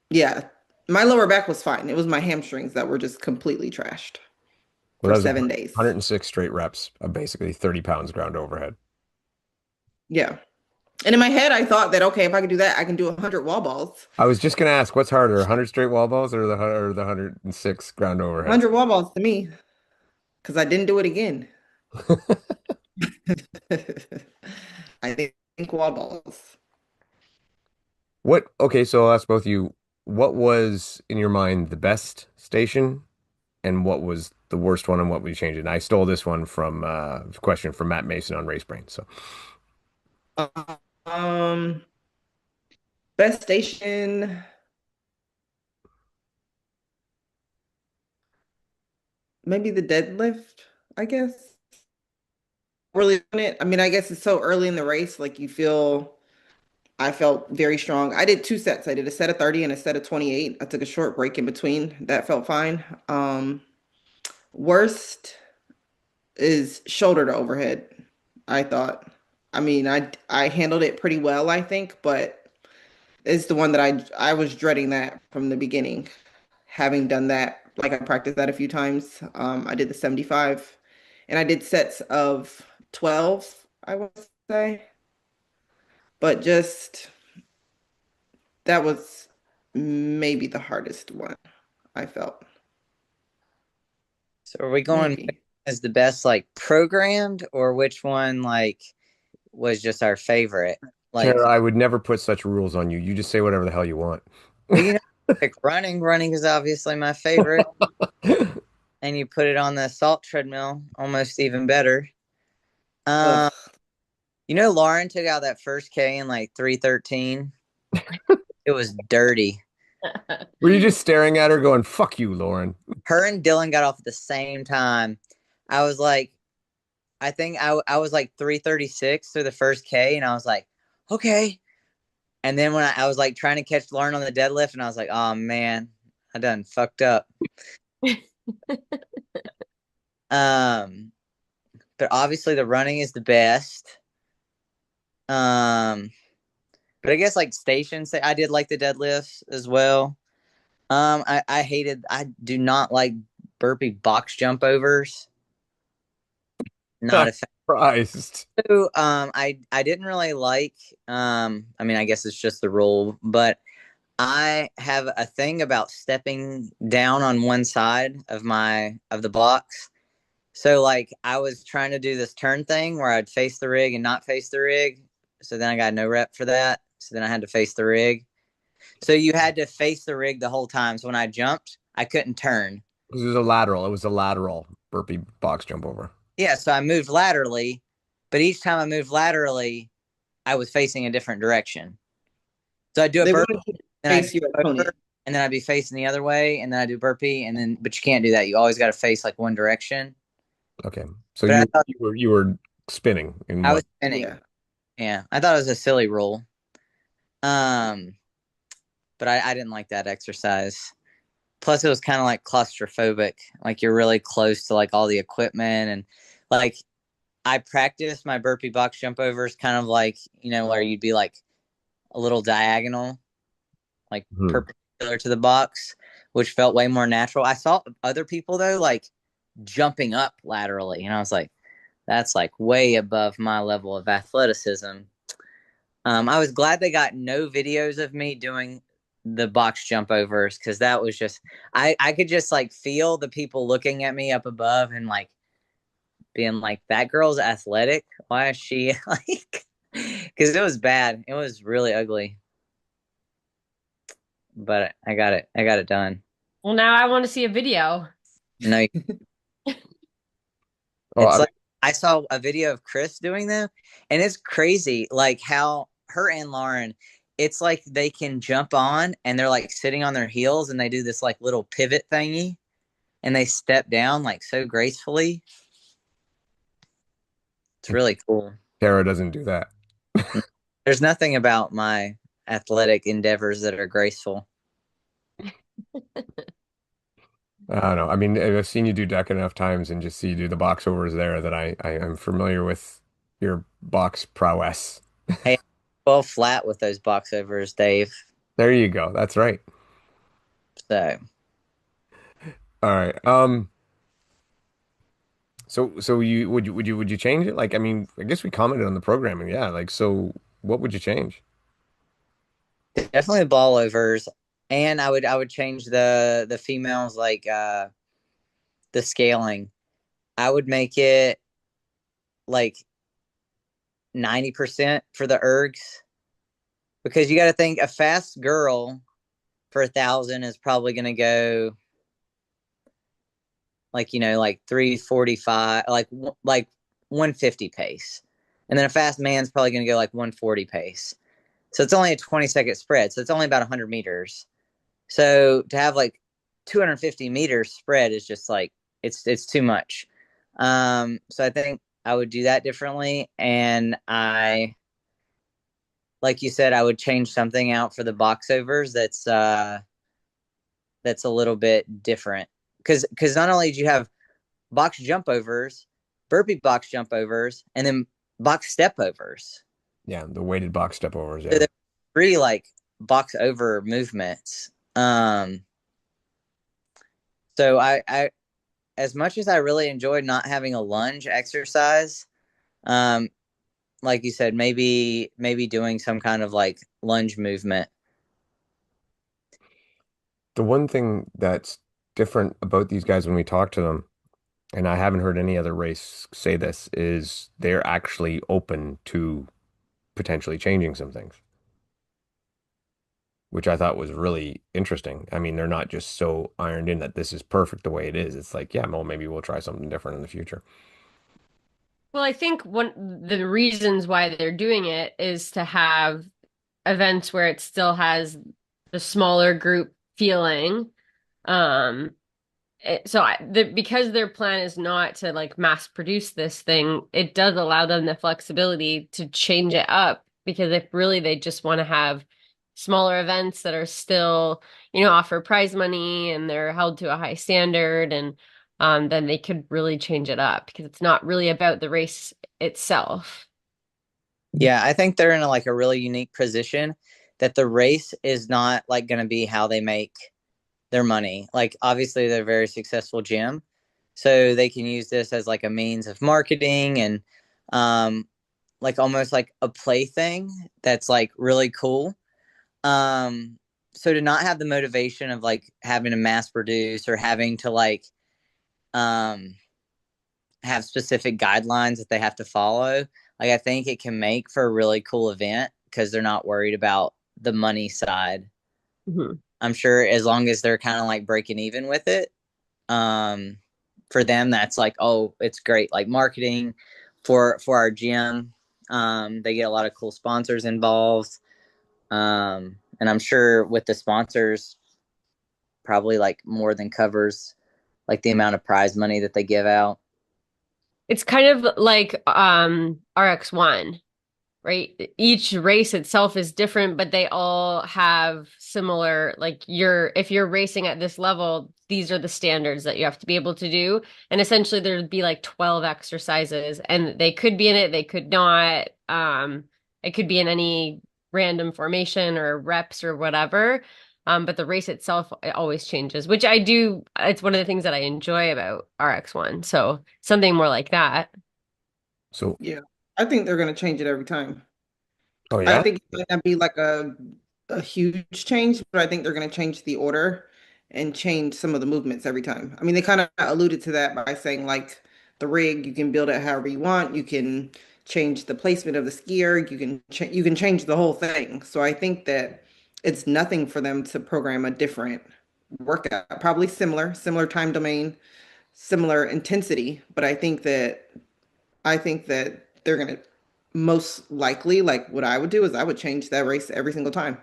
Speaker 3: yeah, my lower back was fine. It was my hamstrings that were just completely trashed
Speaker 1: Well,
Speaker 3: for
Speaker 1: that was
Speaker 3: 7 days.
Speaker 1: 106 straight reps of basically 30 pounds ground overhead.
Speaker 3: Yeah. And in my head, I thought that, okay, if I could do that, I can do 100 wall balls.
Speaker 1: I was just going to ask, what's harder, 100 straight wall balls or the 106 ground overhead?
Speaker 3: 100 wall balls to me, because I didn't do it again. I think wall balls.
Speaker 1: Okay, so I'll ask both of you, what was in your mind the best station and what was the worst one and what would you change it? And I stole this one from a question from Matt Mason on Race Brain. So
Speaker 3: Um, Best station, maybe the deadlift, I guess. Really on it. I mean, I guess it's so early in the race, like I felt very strong. I did 2 sets. I did a set of 30 and a set of 28. I took a short break in between. That felt fine. Worst is shoulder to overhead, I thought. I mean, I handled it pretty well, I think, but it's the one that I was dreading that from the beginning. Having done that, like I practiced that a few times. I did the 75 and I did sets of 12, I would say. But just that was maybe the hardest one I felt.
Speaker 2: So are we going
Speaker 3: Maybe.
Speaker 2: as the best like programmed, or which one like was just our favorite? Like,
Speaker 1: Tara, I would never put such rules on you. You just say whatever the hell you want.
Speaker 2: well, pick running. Running is obviously my favorite, and you put it on the assault treadmill, almost even better. Um,
Speaker 3: Ugh.
Speaker 2: Lauren took out that first K in like 3:13. It was dirty.
Speaker 1: Were you just staring at her going, fuck you, Lauren?
Speaker 2: Her and Dylan got off at the same time. I was like, I think I was like 3:36 through the first K, and I was like, okay. And then when I was like trying to catch Lauren on the deadlift, and I was like, oh man, I done fucked up. Um, but obviously the running is the best. Um, but I guess like stations, I did like the deadlifts as well. I do not like burpee box jump overs. Not
Speaker 1: Not
Speaker 2: a fan.
Speaker 1: surprised.
Speaker 2: So, I didn't really like, I mean, I guess it's just the rule, but I have a thing about stepping down on one side of the box. So like I was trying to do this turn thing where I'd face the rig and not face the rig. So then I got no rep for that. So then I had to face the rig. So you had to face the rig the whole time. So when I jumped, I couldn't turn.
Speaker 1: It was a lateral. It was a lateral burpee box jump over.
Speaker 2: Yeah, so I moved laterally, but each time I moved laterally, I was facing a different direction. So I'd do a
Speaker 3: They
Speaker 2: burpee,
Speaker 3: wanted to
Speaker 2: and I'd
Speaker 3: face your opponent.
Speaker 2: over, and then I'd be facing the other way, and then I'd do burpee, and then but you can't do that. You always got to face like one direction.
Speaker 1: Okay. So
Speaker 2: But I thought
Speaker 1: you were spinning in
Speaker 2: I
Speaker 1: one.
Speaker 2: was spinning.
Speaker 3: Yeah.
Speaker 2: Yeah, I thought it was a silly rule. Um, but I didn't like that exercise. Plus, it was kind of like claustrophobic. Like you're really close to like all the equipment, and like I practiced my burpee box jump overs kind of like, where you'd be like a little diagonal, like
Speaker 1: Hmm.
Speaker 2: perpendicular to the box, which felt way more natural. I saw other people though, like jumping up laterally, and I was like, that's like way above my level of athleticism. I was glad they got no videos of me doing the box jump overs because that was just I could just like feel the people looking at me up above and like being like, that girl's athletic. Why is she like? Because it was bad. It was really ugly. But I got it. I got it done.
Speaker 4: Well, now I want to see a video.
Speaker 2: No,
Speaker 1: Oh,
Speaker 2: it's like I saw a video of Chris doing them, and it's crazy. Like how her and Lauren, it's like they can jump on and they're like sitting on their heels and they do this like little pivot thingy and they step down like so gracefully. It's really cool.
Speaker 1: Terra doesn't do that.
Speaker 2: There's nothing about my athletic endeavors that are graceful.
Speaker 1: I don't know. I mean, I've seen you do deck enough times and just see you do the box overs there that I am familiar with your box prowess.
Speaker 2: Hey, well flat with those box overs, Dave.
Speaker 1: There you go. That's right.
Speaker 2: So
Speaker 1: All right. So would you change it? Like, I mean, I guess we commented on the programming. Yeah. Like, so what would you change?
Speaker 2: definitely ball overs. And I would change the females like the scaling. I would make it like 90% for the ergs because you got to think a fast girl for 1,000 is probably going to go like like 345 like 150 pace, and then a fast man's probably going to go like 140 pace. So it's only a 20-second spread, so it's only about 100 meters. So to have like 250 meters spread is just like it's too much. So I think I would do that differently, and I like you said, I would change something out for the box overs that's a little bit different. Because not only do you have box jump overs, burpee box jump overs, and then box step overs.
Speaker 1: Yeah, the weighted box step overs.
Speaker 2: So
Speaker 1: Yeah.
Speaker 2: there's three like box over movements. So I as much as I really enjoyed not having a lunge exercise, um, like you said, maybe doing some kind of like lunge movement.
Speaker 1: The one thing that's different about these guys when we talk to them, and I haven't heard any other race say this, is they're actually open to potentially changing some things, which I thought was really interesting. I mean, they're not just so ironed in that this is perfect the way it is. It's like, yeah, well, maybe we'll try something different in the future.
Speaker 4: Well, I think one the reasons why they're doing it is to have events where it still has the smaller group feeling. Um, because their plan is not to like mass produce this thing, it does allow them the flexibility to change it up because if really they just want to have smaller events that are still, offer prize money and they're held to a high standard and then they could really change it up because it's not really about the race itself.
Speaker 2: Yeah, I think they're in a really unique position that the race is not like going to be how they make their money. Like obviously they're a very successful gym, so they can use this as like a means of marketing and like almost like a plaything that's like really cool. So to not have the motivation of like having to mass produce or having to like um have specific guidelines that they have to follow, like I think it can make for a really cool event because they're not worried about the money side.
Speaker 4: Mhm.
Speaker 2: I'm sure as long as they're kind of like breaking even with it, um, for them that's like, oh, it's great, like marketing for our gym. They get a lot of cool sponsors involved, and I'm sure with the sponsors, probably like more than covers like the amount of prize money that they give out.
Speaker 4: It's kind of like RX1, right? Each race itself is different, but they all have similar, like if you're racing at this level, these are the standards that you have to be able to do. And essentially there'd be like 12 exercises and they could be in it, they could not. It could be in any random formation or reps or whatever. But the race itself it always changes, which I do. It's one of the things that I enjoy about RX1. So something more like that.
Speaker 1: So,
Speaker 3: Yeah. I think they're going to change it every time.
Speaker 1: oh
Speaker 3: I
Speaker 1: yeah,
Speaker 3: think it might not be like a huge change, but I think they're going to change the order and change some of the movements every time. I mean, they kind of alluded to that by saying like the rig, you can build it however you want. You can change the placement of the skier. You can change the whole thing. So I think that it's nothing for them to program a different workout, probably similar time domain, similar intensity, but I think that they're gonna most likely, like what I would do is I would change that race every single time.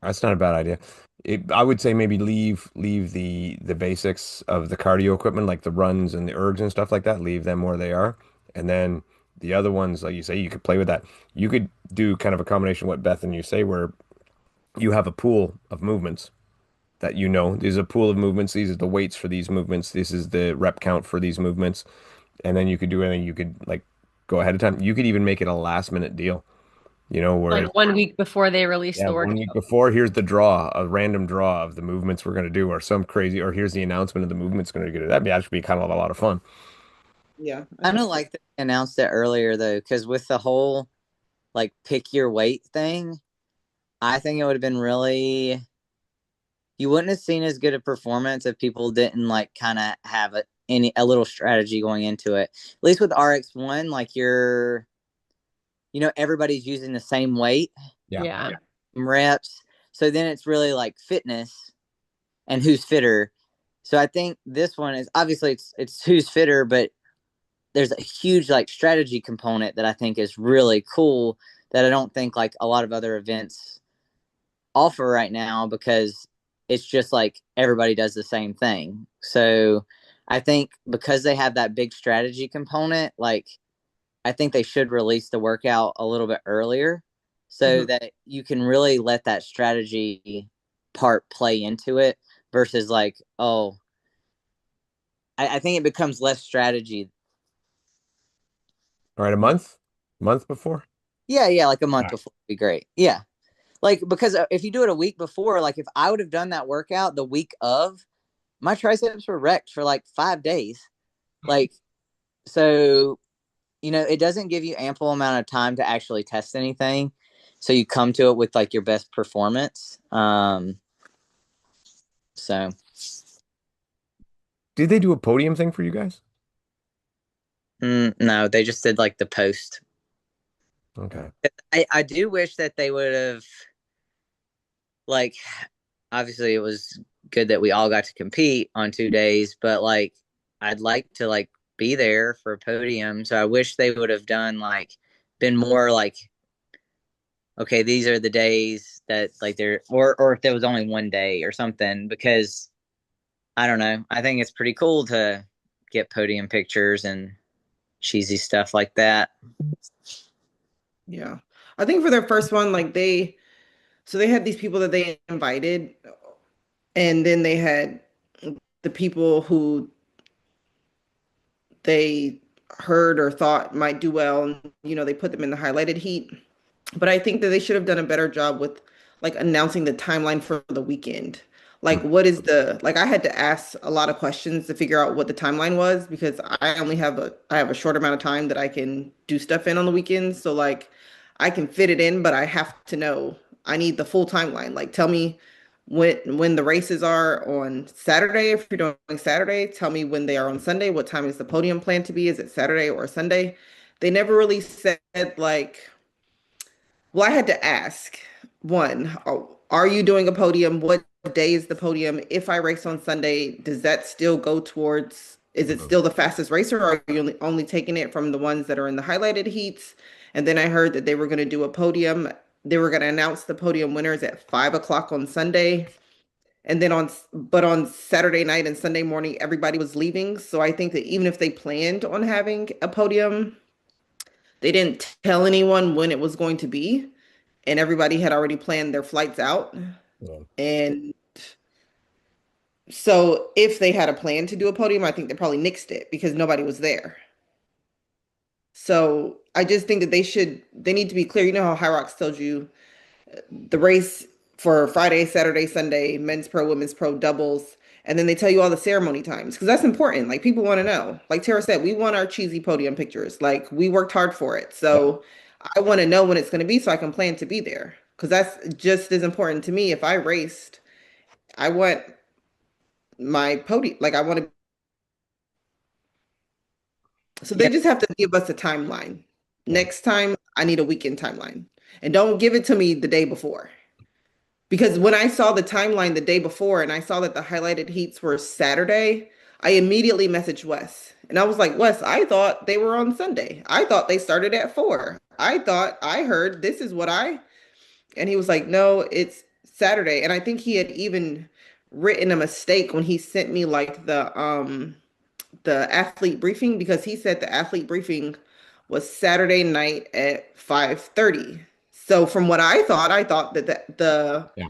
Speaker 1: that's not a bad idea. I would say maybe leave the basics of the cardio equipment, like the runs and the ergs and stuff like that. Leave them where they are, and then the other ones, like you say, you could play with that. You could do kind of a combination of what Beth and you say, where you have a pool of movements that you know. There's a pool of movements. These are the weights for these movements. This is the rep count for these movements. And then you could do anything. You could like go ahead of time. You could even make it a last minute deal, where
Speaker 4: Like 1 week before they release
Speaker 1: yeah,
Speaker 4: the
Speaker 1: one week
Speaker 4: workout.
Speaker 1: before, here's the draw, a random draw of the movements we're going to do, or some crazy, or here's the announcement of the movements going to do. That'd be actually be kind of a lot of fun.
Speaker 3: Yeah, I
Speaker 2: I
Speaker 3: think
Speaker 2: don't
Speaker 3: so.
Speaker 2: like that they announced it earlier though, because with the whole like pick your weight thing, I think it would have been really, you wouldn't have seen as good a performance if people didn't like kind of have a little strategy going into it. At least with RX1, like everybody's using the same weight,
Speaker 1: Yeah.
Speaker 4: Yeah.
Speaker 2: reps. So then it's really like fitness and who's fitter. So I think this one is obviously it's who's fitter, but there's a huge like strategy component that I think is really cool that I don't think like a lot of other events offer right now because it's just like everybody does the same thing. So I think because they have that big strategy component, like I think they should release the workout a little bit earlier so
Speaker 3: Mhm.
Speaker 2: that you can really let that strategy part play into it versus like, oh, I think it becomes less strategy.
Speaker 1: All right, a month before.
Speaker 2: Yeah, yeah, like a
Speaker 1: All
Speaker 2: month
Speaker 1: right.
Speaker 2: before would be great. Yeah. Like because if you do it a week before, like if I would have done that workout the week of, my triceps were wrecked for like 5 days. Like so, it doesn't give you ample amount of time to actually test anything. So you come to it with like your best performance. So
Speaker 1: Did they do a podium thing for you guys?
Speaker 2: no, they just did like the post.
Speaker 1: Okay.
Speaker 2: I do wish that they would have like obviously it was good that we all got to compete on 2 days, but like I'd like to like be there for a podium. So I wish they would have done like been more like, okay, these are the days that like they're or if there was only one day or something, because I don't know. I think it's pretty cool to get podium pictures and cheesy stuff like that.
Speaker 3: Yeah. I think for their first one, so they had these people that they invited, and then they had the people who they heard or thought might do well, and they put them in the highlighted heat. But I think that they should have done a better job with like announcing the timeline for the weekend. Like what is the like I had to ask a lot of questions to figure out what the timeline was because I have a short amount of time that I can do stuff in on the weekends. So like I can fit it in, but I have to know I need the full timeline. Like tell me when the races are on Saturday. If you're doing Saturday, tell me when they are on Sunday. What time is the podium planned to be? Is it Saturday or Sunday? They never really said like well, I had to ask one, are you doing a podium? What day is the podium? If I race on Sunday, does that still go towards, is it still the fastest racer, or are you only taking it from the ones that are in the highlighted heats? And then I heard that they were going to do a podium. They were going to announce the podium winners at 5 o'clock on Sunday. And then but on Saturday night and Sunday morning, everybody was leaving. So I think that even if they planned on having a podium, they didn't tell anyone when it was going to be, and everybody had already planned their flights out.
Speaker 1: Yeah.
Speaker 3: And so if they had a plan to do a podium, I think they probably nixed it because nobody was there. So I just think that they need to be clear. You know how High Rocks tells you the race for Friday, Saturday, Sunday, men's pro, women's pro, doubles, and then they tell you all the ceremony times because that's important. Like people want to know. Like Tara said, we want our cheesy podium pictures. Like we worked hard for it.
Speaker 1: Yeah.
Speaker 3: So I want to know when it's going to be so I can plan to be there because that's just as important to me. If I raced, I want my podium. Like I want to. So they
Speaker 2: Yeah,
Speaker 3: just have to give us a timeline.
Speaker 1: Yeah.
Speaker 3: Next time, I need a weekend timeline, and don't give it to me the day before. Because when I saw the timeline the day before and I saw that the highlighted heats were Saturday, I immediately messaged Wes. And I was like, Wes, I thought they were on Sunday. I thought they started at 4. I thought I heard this is what I. And he was like, no, it's Saturday. And I think he had even written a mistake when he sent me like the athlete briefing because he said the athlete briefing was Saturday night at 5:30. So from what I thought that
Speaker 1: Yeah.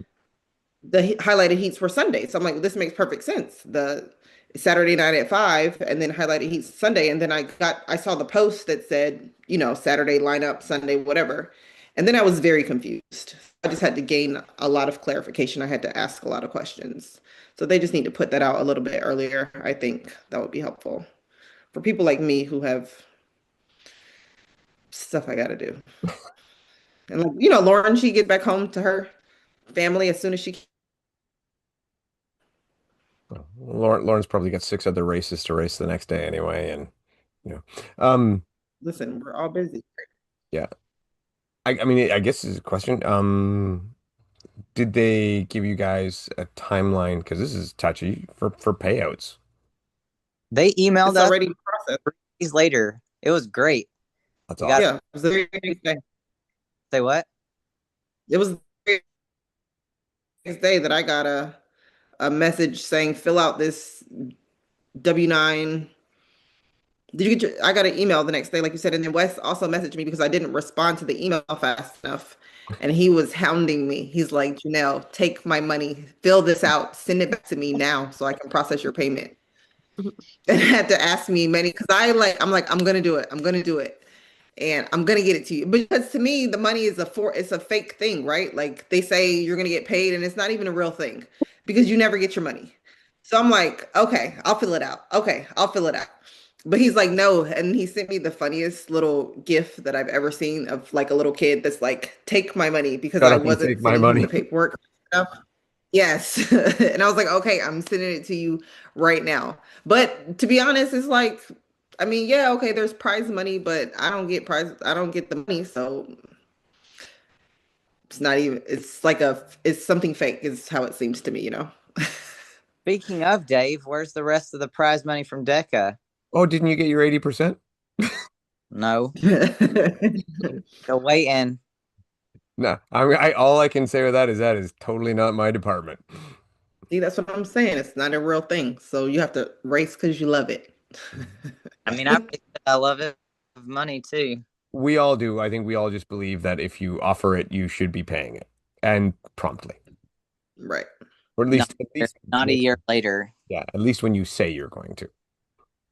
Speaker 3: the highlighted heats were Sunday. So I'm like, this makes perfect sense. The Saturday night at 5 and then highlighted heats Sunday. And then I saw the post that said, Saturday lineup, Sunday, whatever. And then I was very confused. I just had to gain a lot of clarification. I had to ask a lot of questions. So they just need to put that out a little bit earlier. I think that would be helpful for people like me who have stuff I got to do. And like, Lauren, she gets back home to her family as soon as she can.
Speaker 1: Well, Lauren's probably got 6 other races to race the next day anyway, and you know, um,
Speaker 3: Listen, we're all busy.
Speaker 1: yeah. I mean, I guess this is a question. Did they give you guys a timeline? Because this is touchy for payouts.
Speaker 2: they emailed
Speaker 3: It's
Speaker 2: us
Speaker 3: already processed.
Speaker 2: 3 days later. It was great.
Speaker 1: That's
Speaker 2: We got
Speaker 1: awesome.
Speaker 3: Yeah, it was the very next day.
Speaker 2: say what?
Speaker 3: It was the very next day that I got a message saying fill out this W-9. Did you get I got an email the next day, like you said, and then Wes also messaged me because I didn't respond to the email fast enough. And he was hounding me. He's like, Janelle, take my money, fill this out, send it back to me now so I can process your payment. And had to ask me many because I'm like, I'm gonna do it. I'm gonna do it. And I'm gonna get it to you. Because to me, the money is it's a fake thing, right? Like they say you're gonna get paid and it's not even a real thing because you never get your money. So I'm like, okay, I'll fill it out. Okay, I'll fill it out. But he's like, no. And he sent me the funniest little gif that I've ever seen of like a little kid that's like, take my money because
Speaker 1: Shut
Speaker 3: I
Speaker 1: up and
Speaker 3: wasn't
Speaker 1: take my
Speaker 3: sending him the
Speaker 1: money.
Speaker 3: paperwork. Yes. And I was like, okay, I'm sending it to you right now. But to be honest, it's like, I mean, yeah, okay, there's prize money, but I don't get the money. So it's not even, it's something fake, is how it seems to me.
Speaker 2: Speaking of Dave, where's the rest of the prize money from DECA?
Speaker 1: Oh, didn't you get your 80%?
Speaker 2: No,
Speaker 3: See,
Speaker 2: still waiting.
Speaker 1: No, all I can say with that is totally not my department.
Speaker 3: that's what I'm saying. It's not a real thing. So you have to race because you love it.
Speaker 2: I mean, I love it. Money too.
Speaker 1: We all do. I think we all just believe that if you offer it, you should be paying it and promptly,
Speaker 3: Right.
Speaker 1: or
Speaker 2: Not,
Speaker 1: at least
Speaker 2: not a
Speaker 1: make
Speaker 2: year later.
Speaker 1: Yeah, at least when you say you're going to.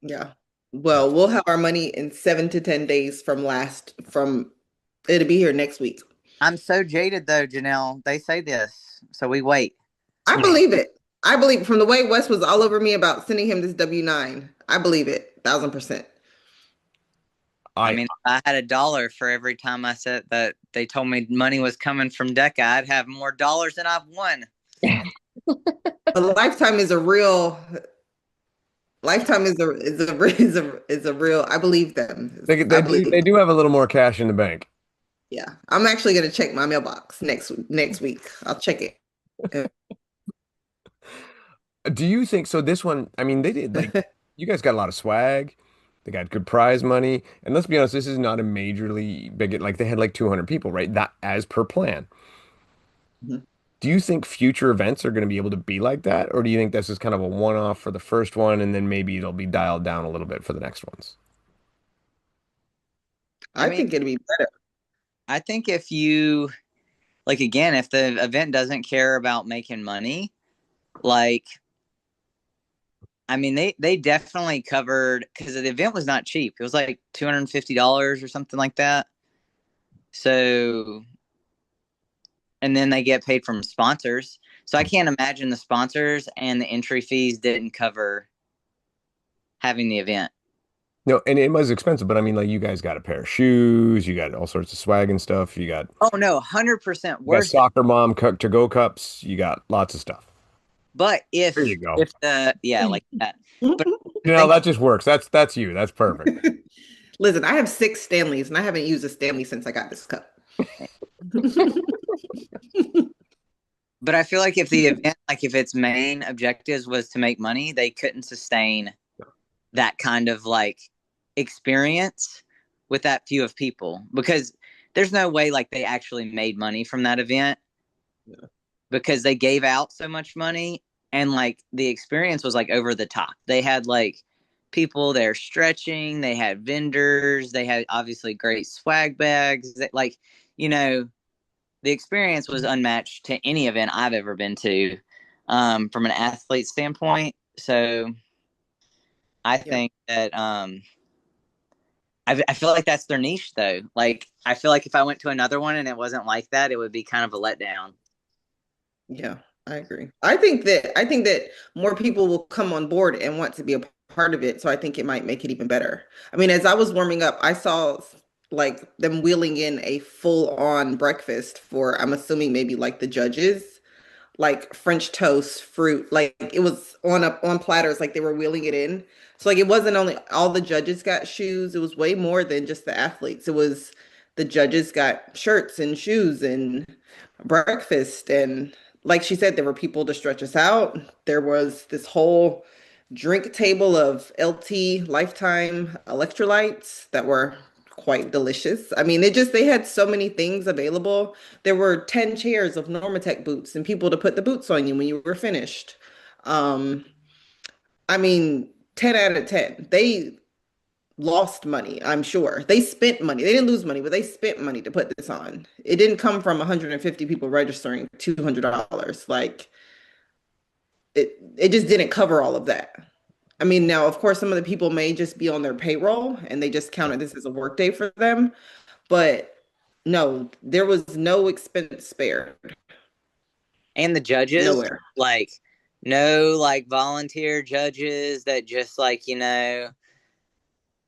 Speaker 3: Yeah.
Speaker 1: Yeah.
Speaker 3: Well, we'll have our money in 7 to 10 days from it'll be here next week.
Speaker 2: I'm so jaded though, Janelle. They say this, so we wait.
Speaker 3: I believe it. I believe from the way Wes was all over me about sending him this W-9. I believe it, 1,000%.
Speaker 2: I
Speaker 1: I
Speaker 2: mean, if I had $1 for every time I said that they told me money was coming from DECA, I'd have more dollars than I've won.
Speaker 3: A lifetime is a real lifetime is a real. I believe them. I believe
Speaker 1: they
Speaker 3: them.
Speaker 1: do have a little more cash in the bank.
Speaker 3: Yeah, I'm actually gonna check my mailbox next week. I'll check it.
Speaker 1: Do you think so? This one, I mean, they did like you guys got a lot of swag. They got good prize money, and let's be honest, this is not a majorly big. Like they had like 200 people, right? That as per plan. Do you think future events are going to be able to be like that, or do you think this is kind of a one-off for the first one, and then maybe it'll be dialed down a little bit for the next ones?
Speaker 2: I
Speaker 3: I
Speaker 2: mean,
Speaker 3: think it'll be better.
Speaker 2: I think if you like again, if the event doesn't care about making money, like I mean, they definitely covered because the event was not cheap. It was like $250 or something like that. So, and then they get paid from sponsors. So I can't imagine the sponsors and the entry fees didn't cover having the event.
Speaker 1: No, and it was expensive, but I mean, like you guys got a pair of shoes, you got all sorts of swag and stuff.
Speaker 2: Oh no, 100%
Speaker 1: You got
Speaker 2: worth it.
Speaker 1: soccer mom cook to go cups. You got lots of stuff.
Speaker 2: But
Speaker 1: There you go.
Speaker 2: if the yeah like that. But
Speaker 1: You know,
Speaker 2: think
Speaker 1: that just works. That's you. That's perfect.
Speaker 3: Listen, I have 6 Stanleys, and I haven't used a Stanley since I got this cup.
Speaker 2: but I feel like if the event like if its main objectives was to make money, they couldn't sustain that kind of like experience with that few of people because there's no way like they actually made money from that event
Speaker 1: Yeah.
Speaker 2: because they gave out so much money and like the experience was like over the top. They had like people there stretching, they had vendors, they had obviously great swag bags. Like, you know, the experience was unmatched to any event I've ever been to from an athlete standpoint. So I
Speaker 3: Yeah.
Speaker 2: think that I feel like that's their niche though. Like I feel like if I went to another one and it wasn't like that, it would be kind of a letdown.
Speaker 3: Yeah, I agree. I think that more people will come on board and want to be a part of it. So I think it might make it even better. I mean, as I was warming up, I saw like them wheeling in a full-on breakfast for I'm assuming maybe like the judges, like French toast, fruit, like it was on platters, like they were wheeling it in. So like it wasn't only all the judges got shoes, it was way more than just the athletes. It was the judges got shirts and shoes and breakfast and like she said, there were people to stretch us out. There was this whole drink table of LT Lifetime electrolytes that were quite delicious. I mean, they had so many things available. There were 10 chairs of Normatec boots and people to put the boots on you when you were finished. Um, I mean, 10 out of 10. They lost money, I'm sure. They spent money. They didn't lose money, but they spent money to put this on. It didn't come from 150 people registering $200. Like it just didn't cover all of that. I mean, now, of course, some of the people may just be on their payroll and they just counted this as a work day for them. But no, there was no expense spared.
Speaker 2: And the judges,
Speaker 3: Nowhere.
Speaker 2: like no like volunteer judges that just like,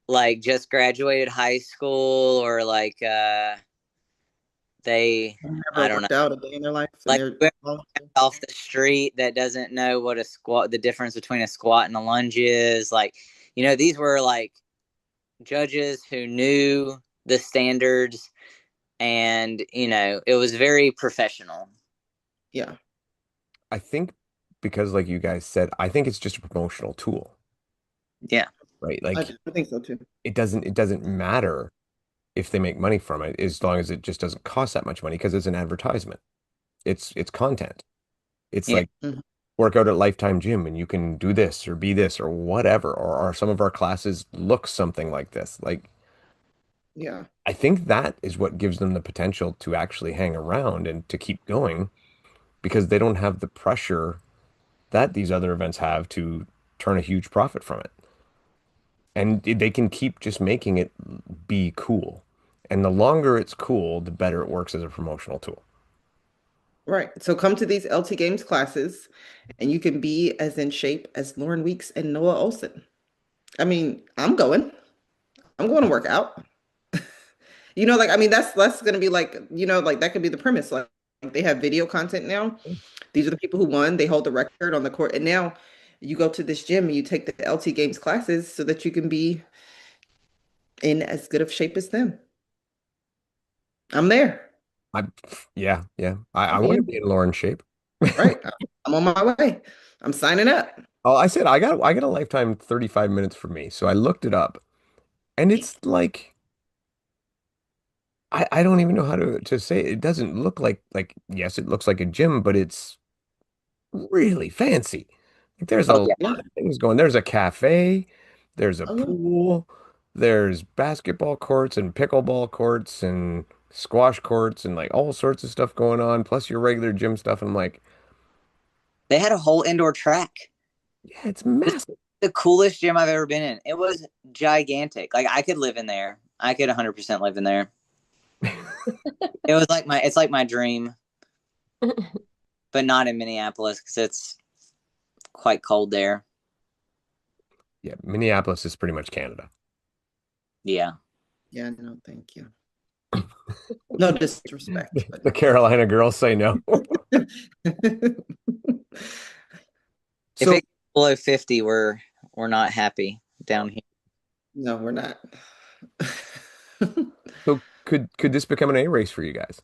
Speaker 2: like just graduated high school or like they I
Speaker 3: Never
Speaker 2: don't know,
Speaker 3: worked out a day in their life and
Speaker 2: like
Speaker 3: they're
Speaker 2: off the street that doesn't know what a squat the difference between a squat and a lunge is like these were like judges who knew the standards and it was very professional.
Speaker 3: yeah.
Speaker 1: I think because like you guys said, I think it's just a promotional tool,
Speaker 2: Yeah.
Speaker 1: right?
Speaker 3: I
Speaker 1: Like
Speaker 3: think so too.
Speaker 1: it doesn't matter if they make money from it as long as it just doesn't cost that much money because it's an advertisement. It's content. It's
Speaker 2: Yeah.
Speaker 1: like
Speaker 3: Mhm.
Speaker 1: work out at Lifetime Gym and you can do this or be this or whatever, or some of our classes look something like this. Like
Speaker 3: Yeah.
Speaker 1: I think that is what gives them the potential to actually hang around and to keep going because they don't have the pressure that these other events have to turn a huge profit from it. And they can keep just making it be cool. And the longer it's cool, the better it works as a promotional tool.
Speaker 3: Right. So come to these LT Games classes and you can be as in shape as Lauren Weeks and Noah Olson. I mean, I'm going. I'm going to work out. Like I mean that's gonna be like, like that could be the premise. Like they have video content now. These are the people who won. They hold the record on the court. And now you go to this gym and you take the LT Games classes so that you can be in as good of shape as them. I'm there.
Speaker 1: I, yeah, yeah. I
Speaker 3: I'm
Speaker 1: want to
Speaker 3: in.
Speaker 1: be in Lauren's shape.
Speaker 3: Right. I'm on my way. I'm signing up.
Speaker 1: Oh, I said I got a lifetime 35 minutes for me. So I looked it up and it's like I don't even know how to say it. It doesn't look like yes, it looks like a gym, but it's really fancy. Like there's a
Speaker 2: Oh yeah.
Speaker 1: lot of things going. There's a cafe, there's a
Speaker 3: Oh,
Speaker 1: pool, there's basketball courts and pickleball courts and squash courts and like all sorts of stuff going on, plus your regular gym stuff. And I'm like,
Speaker 2: They had a whole indoor track.
Speaker 1: yeah, it's
Speaker 2: This
Speaker 1: massive.
Speaker 2: the coolest gym I've ever been in. It was gigantic. Like I could live in there. I could 100% live in there. It's like my dream, but not in Minneapolis because it's quite cold there.
Speaker 1: Yeah, Minneapolis is pretty much Canada.
Speaker 2: Yeah.
Speaker 3: yeah, no, thank you. No disrespect, but
Speaker 1: The Carolina girls say no.
Speaker 2: If
Speaker 1: So,
Speaker 2: it gets below 50, we're not happy down here.
Speaker 3: no, we're not.
Speaker 1: so could this become an A race for you guys?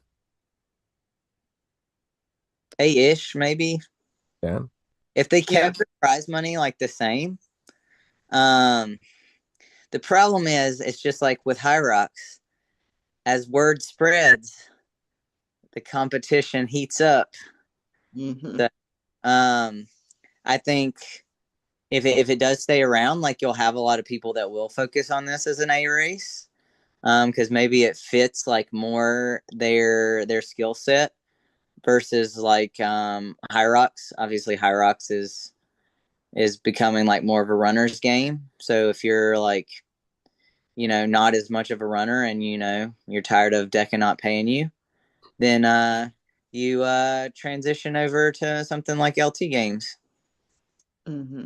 Speaker 2: A-ish, maybe.
Speaker 1: Yeah.
Speaker 2: If they
Speaker 3: Yeah.
Speaker 2: kept the prize money like the same. Um, the problem is it's just like with High Rocks, as word spreads, the competition heats up.
Speaker 3: hmm
Speaker 2: So, um, I think if it does stay around, like you'll have a lot of people that will focus on this as an A race, because maybe it fits like more their skill set versus like High Rocks. Obviously, High Rocks is becoming like more of a runner's game. So if you're like not as much of a runner and you're tired of Deca not paying you, then you transition over to something like LT games.
Speaker 3: hmm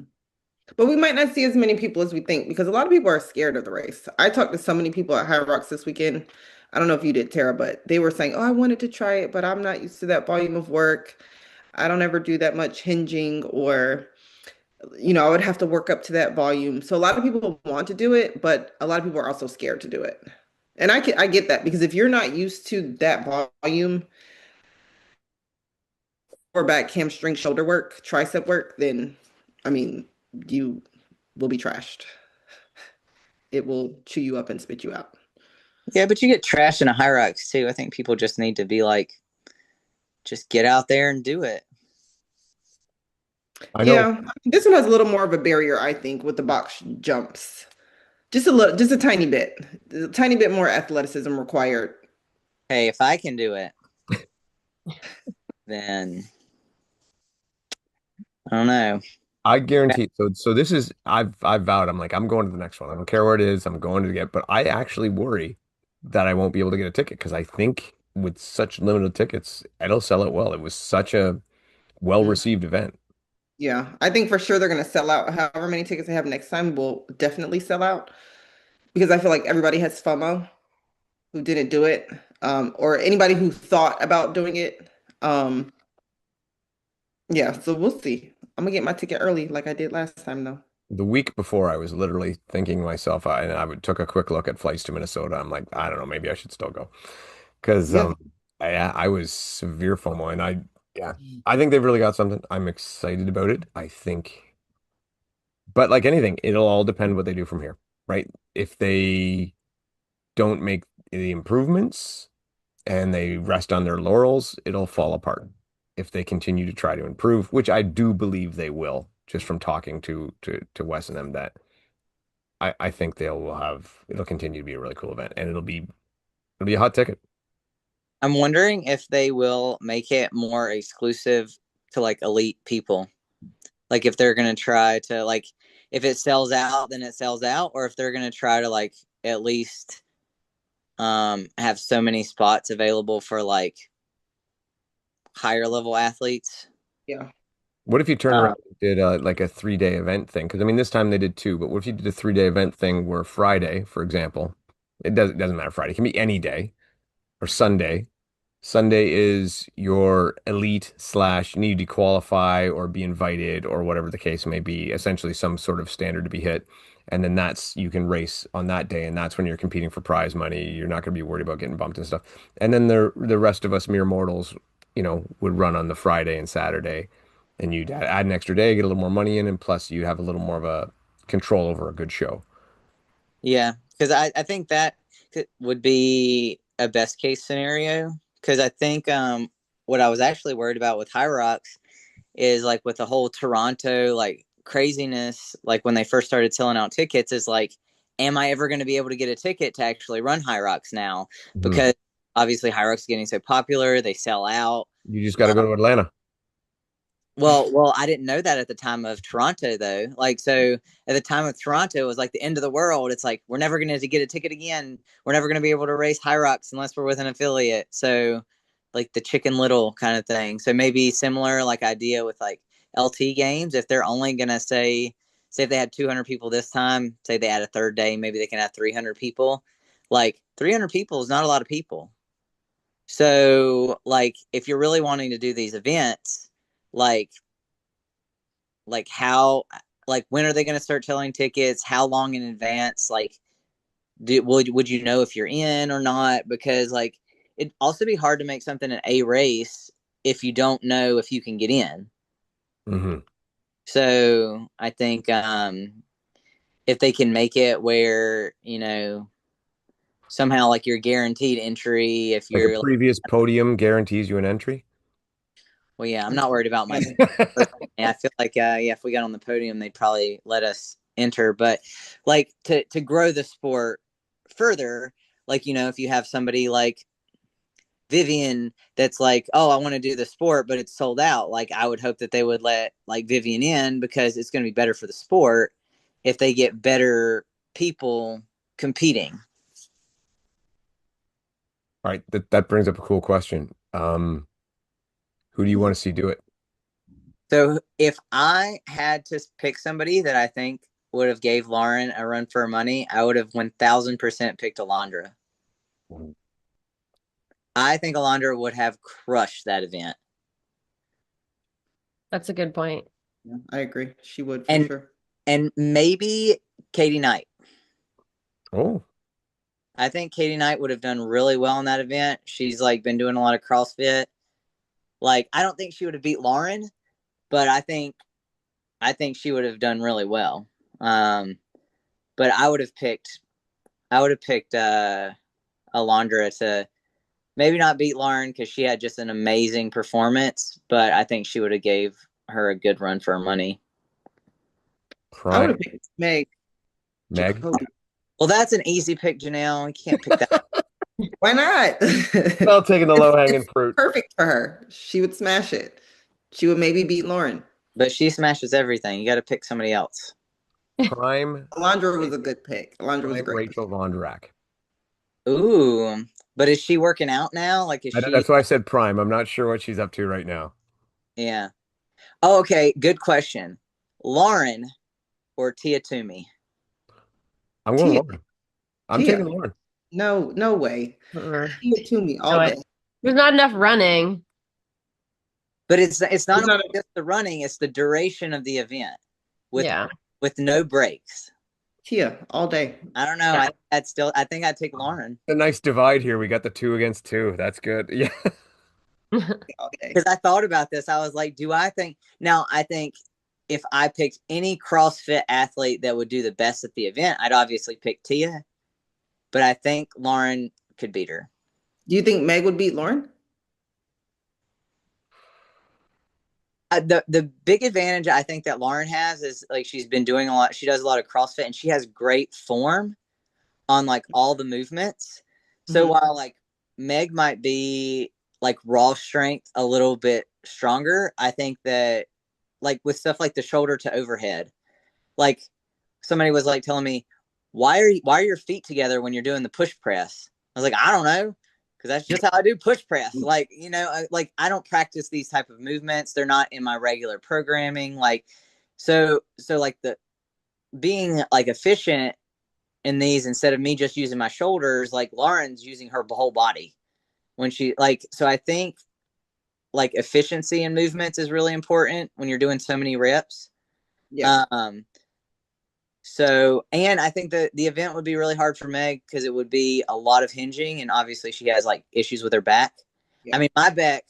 Speaker 3: But we might not see as many people as we think because a lot of people are scared of the race. I talked to so many people at High Rocks this weekend. I don't know if you did, Tara, but they were saying, "Oh, I wanted to try it, but I'm not used to that volume of work. I don't ever do that much hinging, or I would have to work up to that volume." So a lot of people want to do it, but a lot of people are also scared to do it. And I get that because if you're not used to that volume or back, hamstring, shoulder work, tricep work, then I mean, you will be trashed. It will chew you up and spit you out.
Speaker 2: Yeah, but you get trashed in a High Rocks too. I think people just need to be like, just get out there and do it.
Speaker 1: I know
Speaker 3: Yeah, this one has a little more of a barrier, I think, with the box jumps. Just a little, just a tiny bit more athleticism required.
Speaker 2: Hey, if I can do it, then I don't know.
Speaker 1: I guarantee. So this is I've vowed. I'm like I'm going to the next one. I don't care where it is. I'm going to get. But I actually worry that I won't be able to get a ticket because I think with such limited tickets, it'll sell it well. It was such a
Speaker 3: Mm,
Speaker 1: well-received event.
Speaker 3: yeah, I think for sure they're going to sell out. However many tickets they have next time will definitely sell out because I feel like everybody has FOMO who didn't do it, or anybody who thought about doing it. Um, yeah, so we'll see. I'm gonna get my ticket early like I did last time though.
Speaker 1: The week before, I was literally thinking to myself, I would took a quick look at flights to Minnesota. I'm like, I don't know, maybe I should still go because
Speaker 3: Yep.
Speaker 1: I was severe FOMO and yeah, I think they've really got something. I'm excited about it. I think. But like anything, it'll all depend what they do from here, right? If they don't make the improvements and they rest on their laurels, it'll fall apart. If they continue to try to improve, which I do believe they will, just from talking to Wes and them, that I think it'll continue to be a really cool event and it'll be a hot ticket.
Speaker 2: I'm wondering if they will make it more exclusive to like elite people. Like if they're gonna try to like if it sells out, then it sells out, or if they're gonna try to like at least have so many spots available for like higher level athletes.
Speaker 3: Yeah.
Speaker 1: What if you turn
Speaker 2: Uh,
Speaker 1: around and did like a 3 day event thing? Because I mean, this time they did two, but what if you did a 3 day event thing where Friday, for example, it doesn't matter Friday, it can be any day or Sunday. Sunday is your elite slash need to qualify or be invited or whatever the case may be, essentially some sort of standard to be hit. And then that's you can race on that day, and that's when you're competing for prize money. You're not going to be worried about getting bumped and stuff. And then the rest of us mere mortals, would run on the Friday and Saturday, and you'd add an extra day, get a little more money in, and plus you have a little more of a control over a good show.
Speaker 2: yeah, because I think that would be a best case scenario. Because I think what I was actually worried about with High Rocks is like with the whole Toronto like craziness, like when they first started selling out tickets, is like, am I ever going to be able to get a ticket to actually run High Rocks now?
Speaker 1: Mhm.
Speaker 2: Because obviously High Rocks is getting so popular, they sell out.
Speaker 1: You just got to go to Atlanta.
Speaker 2: Well, I didn't know that at the time of Toronto though. Like, so at the time of Toronto, it was like the end of the world. It's like we're never going to get a ticket again. We're never going to be able to race High Rocks unless we're with an affiliate. So, like the Chicken Little kind of thing. So maybe similar like idea with like LT games. If they're only going to say if they had 200 people this time, say they add a third day, maybe they can have 300 people. Like 300 people is not a lot of people. So, like, if you're really wanting to do these events, like how when are they going to start selling tickets, how long in advance, like would you know if you're in or not, because like it'd also be hard to make something an A race if you don't know if you can get in.
Speaker 1: Hmm.
Speaker 2: So I think if they can make it where somehow like you're guaranteed entry if
Speaker 1: Like a
Speaker 2: you're like,
Speaker 1: previous podium guarantees you an entry.
Speaker 2: well, yeah, I'm not worried about my I feel like yeah, if we got on the podium, they'd probably let us enter. But like to grow the sport further, like if you have somebody like Vivian that's like, oh, I want to do the sport, but it's sold out. Like I would hope that they would let like Vivian in because it's going to be better for the sport if they get better people competing.
Speaker 1: All right, that brings up a cool question. Who do you want to see do it?
Speaker 2: So if I had to pick somebody that I think would have gave Lauren a run for her money, I would have 1000% picked Alondra. I think Alondra would have crushed that event.
Speaker 4: That's a good point.
Speaker 3: Yeah, I agree. She would for
Speaker 2: And
Speaker 3: sure.
Speaker 2: and maybe Katie Knight.
Speaker 1: Oh,
Speaker 2: I think Katie Knight would have done really well in that event. She's like been doing a lot of CrossFit. Like I don't think she would have beat Lauren, but I think she would have done really well. But I would have picked Alondra to maybe not beat Lauren because she had just an amazing performance, but I think she would have gave her a good run for her money.
Speaker 3: I would
Speaker 1: Prime
Speaker 3: have picked Meg
Speaker 1: Meg.
Speaker 3: Jacoby.
Speaker 2: Well, that's an easy pick, Janelle. You can't pick that.
Speaker 3: Why not?
Speaker 1: Well, taking the low hanging
Speaker 3: It's
Speaker 1: fruit.
Speaker 3: perfect for her. She would smash it. She would maybe beat Lauren.
Speaker 2: But she smashes everything. You got to pick somebody else.
Speaker 1: Prime
Speaker 3: Alondra was a good pick. Alondra was a
Speaker 1: Prime
Speaker 3: great pick.
Speaker 1: Rachel Vondrack.
Speaker 2: Ooh, but is she working out now? Like, is she?
Speaker 1: That's why I said Prime. I'm not sure what she's up to right now.
Speaker 2: Yeah. Oh, okay. Good question. Lauren or Tia Toomey?
Speaker 1: I'm going
Speaker 3: Tia,
Speaker 1: Lauren. I'm taking
Speaker 3: Tia.
Speaker 1: Lauren.
Speaker 3: No, no way.
Speaker 4: Uh,
Speaker 3: Tia to me
Speaker 4: know
Speaker 3: all
Speaker 4: it.
Speaker 3: day.
Speaker 4: There's not enough running.
Speaker 2: But it's not
Speaker 3: There's
Speaker 2: only
Speaker 3: not
Speaker 2: just the running; it's the duration of the event with
Speaker 4: Yeah.
Speaker 2: with no breaks.
Speaker 3: Tia all day.
Speaker 2: I don't know.
Speaker 4: Yeah.
Speaker 2: I think I'd take Lauren
Speaker 1: A nice divide here. We got the two against two. That's good. Yeah.
Speaker 3: All day.
Speaker 2: because I thought about this. I was like, do I think now? I think if I picked any CrossFit athlete that would do the best at the event, I'd obviously pick Tia. But I think Lauren could beat her.
Speaker 3: Do you think Meg would beat Lauren?
Speaker 2: The big advantage I think that Lauren has is like she's been doing a lot. She does a lot of CrossFit and she has great form on like all the movements. So
Speaker 3: Mhm.
Speaker 2: while like Meg might be like raw strength a little bit stronger, I think that like with stuff like the shoulder to overhead. Like somebody was like telling me, why are your feet together when you're doing the push press? I was like, I don't know, because that's just how I do push press. Like, like I don't practice these type of movements. They're not in my regular programming. Like, so like the being like efficient in these instead of me just using my shoulders, like Lauren's using her whole body when she like. So I think like efficiency in movements is really important when you're doing so many reps.
Speaker 3: Yeah.
Speaker 2: Um, So, and I think that the event would be really hard for Meg because it would be a lot of hinging, and obviously she has like issues with her back. I
Speaker 3: Yeah.
Speaker 2: mean, my back,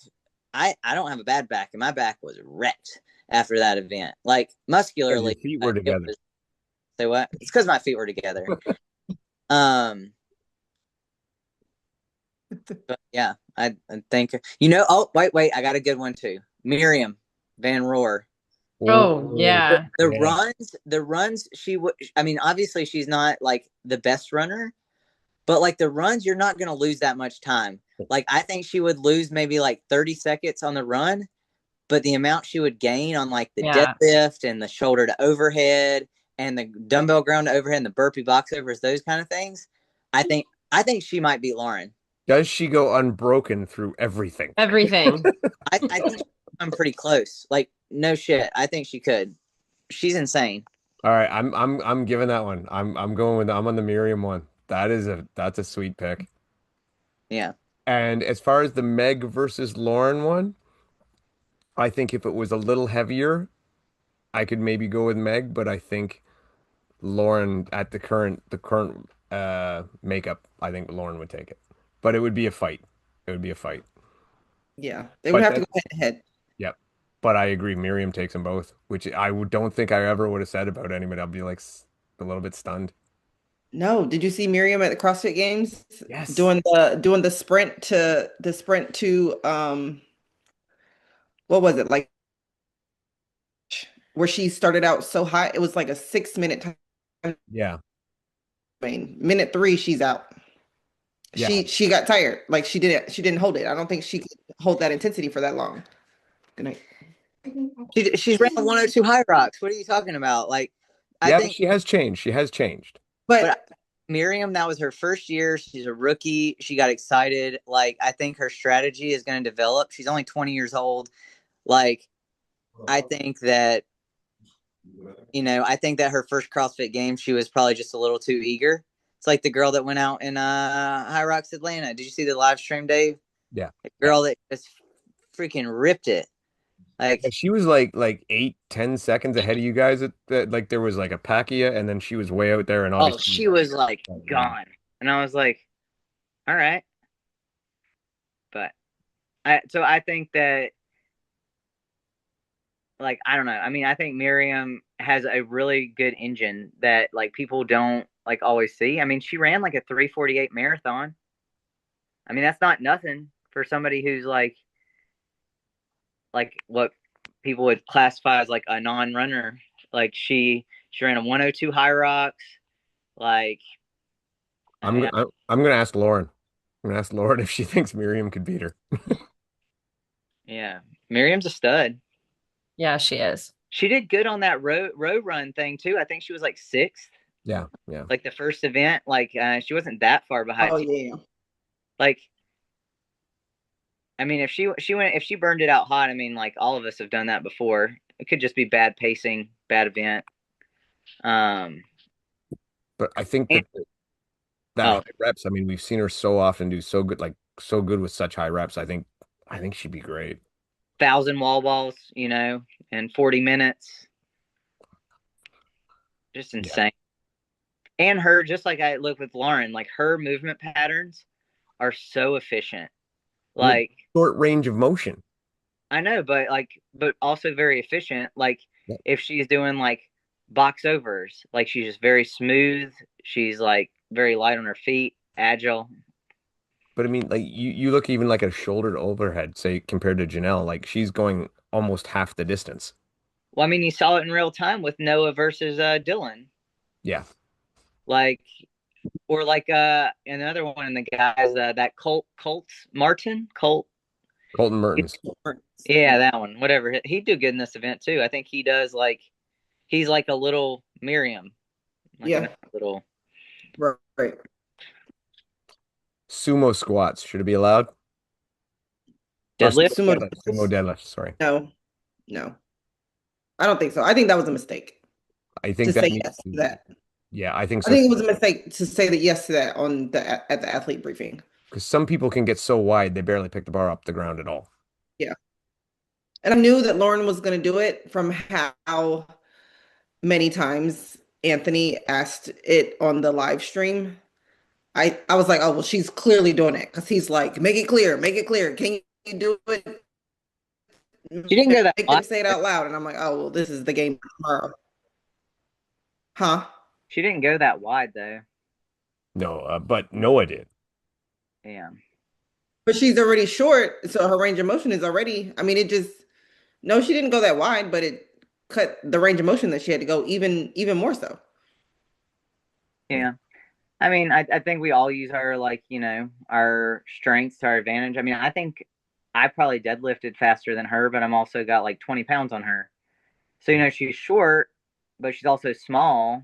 Speaker 2: I don't have a bad back, and my back was wrecked after that event. Like
Speaker 1: Because your
Speaker 2: muscularly,
Speaker 1: feet were
Speaker 2: it
Speaker 1: together.
Speaker 2: was. Say what? It's because my feet were together. Um, but yeah, I think Oh, wait, I got a good one too. Miriam Van Roor.
Speaker 4: Oh,
Speaker 1: Oh,
Speaker 4: yeah.
Speaker 1: yeah.
Speaker 2: The runs she would. I mean, obviously she's not like the best runner, but like the runs, you're not going to lose that much time. Like I think she would lose maybe like 30 seconds on the run, but the amount she would gain on like the
Speaker 4: Yeah.
Speaker 2: deadlift and the shoulder to overhead and the dumbbell ground to overhead and the burpee box overs, those kind of things, I think she might beat Lauren.
Speaker 1: Does she go unbroken through everything?
Speaker 4: Everything.
Speaker 2: I think I'm pretty close. Like no shit, I think she could. She's insane.
Speaker 1: All right, I'm giving that one. I'm on the Miriam one. That's a sweet pick.
Speaker 2: Yeah.
Speaker 1: And as far as the Meg versus Lauren one, I think if it was a little heavier, I could maybe go with Meg, but I think Lauren at the current makeup, I think Lauren would take it. But it would be a fight. It would be a fight.
Speaker 3: Yeah. They would
Speaker 1: But
Speaker 3: have to
Speaker 1: that
Speaker 3: go head to head.
Speaker 1: Yep. But I agree, Miriam takes them both, which don't think I ever would have said about anybody. I'll be like a little bit stunned.
Speaker 3: No, did you see Miriam at the CrossFit Games
Speaker 1: Yes.
Speaker 3: doing the sprint to what was it like where she started out so high? It was like a 6 minute time.
Speaker 1: Yeah.
Speaker 3: Minute three, she's out.
Speaker 1: Yeah.
Speaker 3: She got tired. Like she didn't hold it. I don't think she could hold that intensity for that long. Good night.
Speaker 2: She's ran 102 high rocks. What are you talking about? Like, I
Speaker 1: Yeah, but
Speaker 2: think,
Speaker 1: she has changed. She has changed.
Speaker 2: but
Speaker 3: But
Speaker 2: Miriam, that was her first year. She's a rookie. She got excited. Like, I think her strategy is going to develop. She's only 20 years old. Like, I think that, I think that her first CrossFit game, she was probably just a little too eager. It's like the girl that went out in High Rocks, Atlanta. Did you see the live stream, Dave?
Speaker 1: Yeah.
Speaker 2: The girl that just freaking ripped it. Like,
Speaker 1: Yeah, she was like 8, 10 seconds ahead of you guys like there was like a Pacquiao and then she was way out there and
Speaker 2: oh,
Speaker 1: obviously
Speaker 2: she was like
Speaker 1: yeah.
Speaker 2: gone. And I was like, all right. But I think that like I don't know. I mean, I think Miriam has a really good engine that like people don't like always see. I mean, she ran like a 3:48 marathon. I mean, that's not nothing for somebody who's like what people would classify as like a non-runner. Like she ran a 102 high rocks. Like
Speaker 1: I'm
Speaker 2: yeah,
Speaker 1: I'm gonna ask Lauren. I'm gonna ask Lauren if she thinks Miriam could beat her.
Speaker 2: yeah. Miriam's a stud.
Speaker 4: Yeah, she is.
Speaker 2: She did good on that road run thing too. I think she was like sixth,
Speaker 1: Yeah, yeah.
Speaker 2: like the first event. Like she wasn't that far behind.
Speaker 3: oh yeah.
Speaker 2: Like I mean, if she burned it out hot, I mean, like all of us have done that before. It could just be bad pacing, bad event. Um,
Speaker 1: But I think
Speaker 2: and,
Speaker 1: that high
Speaker 2: oh,
Speaker 1: reps, I mean, we've seen her so often do so good, like so good with such high reps. I think she'd be great.
Speaker 2: 1,000 wall balls, in 40 minutes, just
Speaker 1: Yeah.
Speaker 2: insane. And her, just like I look with Lauren, like her movement patterns are so efficient.
Speaker 1: Well,
Speaker 2: Like
Speaker 1: short range of motion.
Speaker 2: I know, but also very efficient. Like
Speaker 1: Yeah.
Speaker 2: if she's doing like box overs, like she's just very smooth. She's like very light on her feet, agile.
Speaker 1: But I mean, like you look even like a shoulder to overhead, say compared to Janelle, like she's going almost half the distance.
Speaker 2: Well, I mean, you saw it in real time with Noah versus Dylan.
Speaker 1: Yeah.
Speaker 2: Like or like another one of the guys that Colts Martin Colt.
Speaker 1: Colton Mertens.
Speaker 2: Yeah, that one. Whatever. He'd do good in this event too. I think he does like he's like a little Miriam. Like a
Speaker 3: Yeah,
Speaker 2: nice little
Speaker 3: right.
Speaker 1: Sumo squats. Should it be allowed? Or
Speaker 2: deadlift.
Speaker 3: Sumo
Speaker 1: sumo
Speaker 3: deadlifts?
Speaker 1: deadlift. Sorry.
Speaker 3: No, no, I don't think so. I think that was a mistake
Speaker 1: I
Speaker 3: to
Speaker 1: think that
Speaker 3: say
Speaker 1: needs
Speaker 3: yes
Speaker 1: to,
Speaker 3: to that.
Speaker 1: yeah, I think
Speaker 3: I
Speaker 1: so.
Speaker 3: think it was a mistake to say that yes to that on the at the athlete briefing.
Speaker 1: Because some people can get so wide they barely pick the bar up the ground at all.
Speaker 3: Yeah, and I knew that Lauren was going to do it from how many times Anthony asked it on the live stream. I was like, oh well, she's clearly doing it because he's like, make it clear, make it clear. Can you do it?
Speaker 2: She didn't go that
Speaker 3: Make
Speaker 2: wide.
Speaker 3: them say it out loud. And I'm like, oh well, this is the game tomorrow, huh?
Speaker 2: She didn't go that wide though.
Speaker 1: No, but Noah did.
Speaker 2: Yeah.
Speaker 3: But she's already short, so her range of motion is already. I mean, it just no, she didn't go that wide, but it cut the range of motion that she had to go even more so.
Speaker 2: Yeah. I mean, I think we all use our like, our strengths to our advantage. I mean, I think I probably deadlifted faster than her, but I'm also got like 20 pounds on her. So, she's short, but she's also small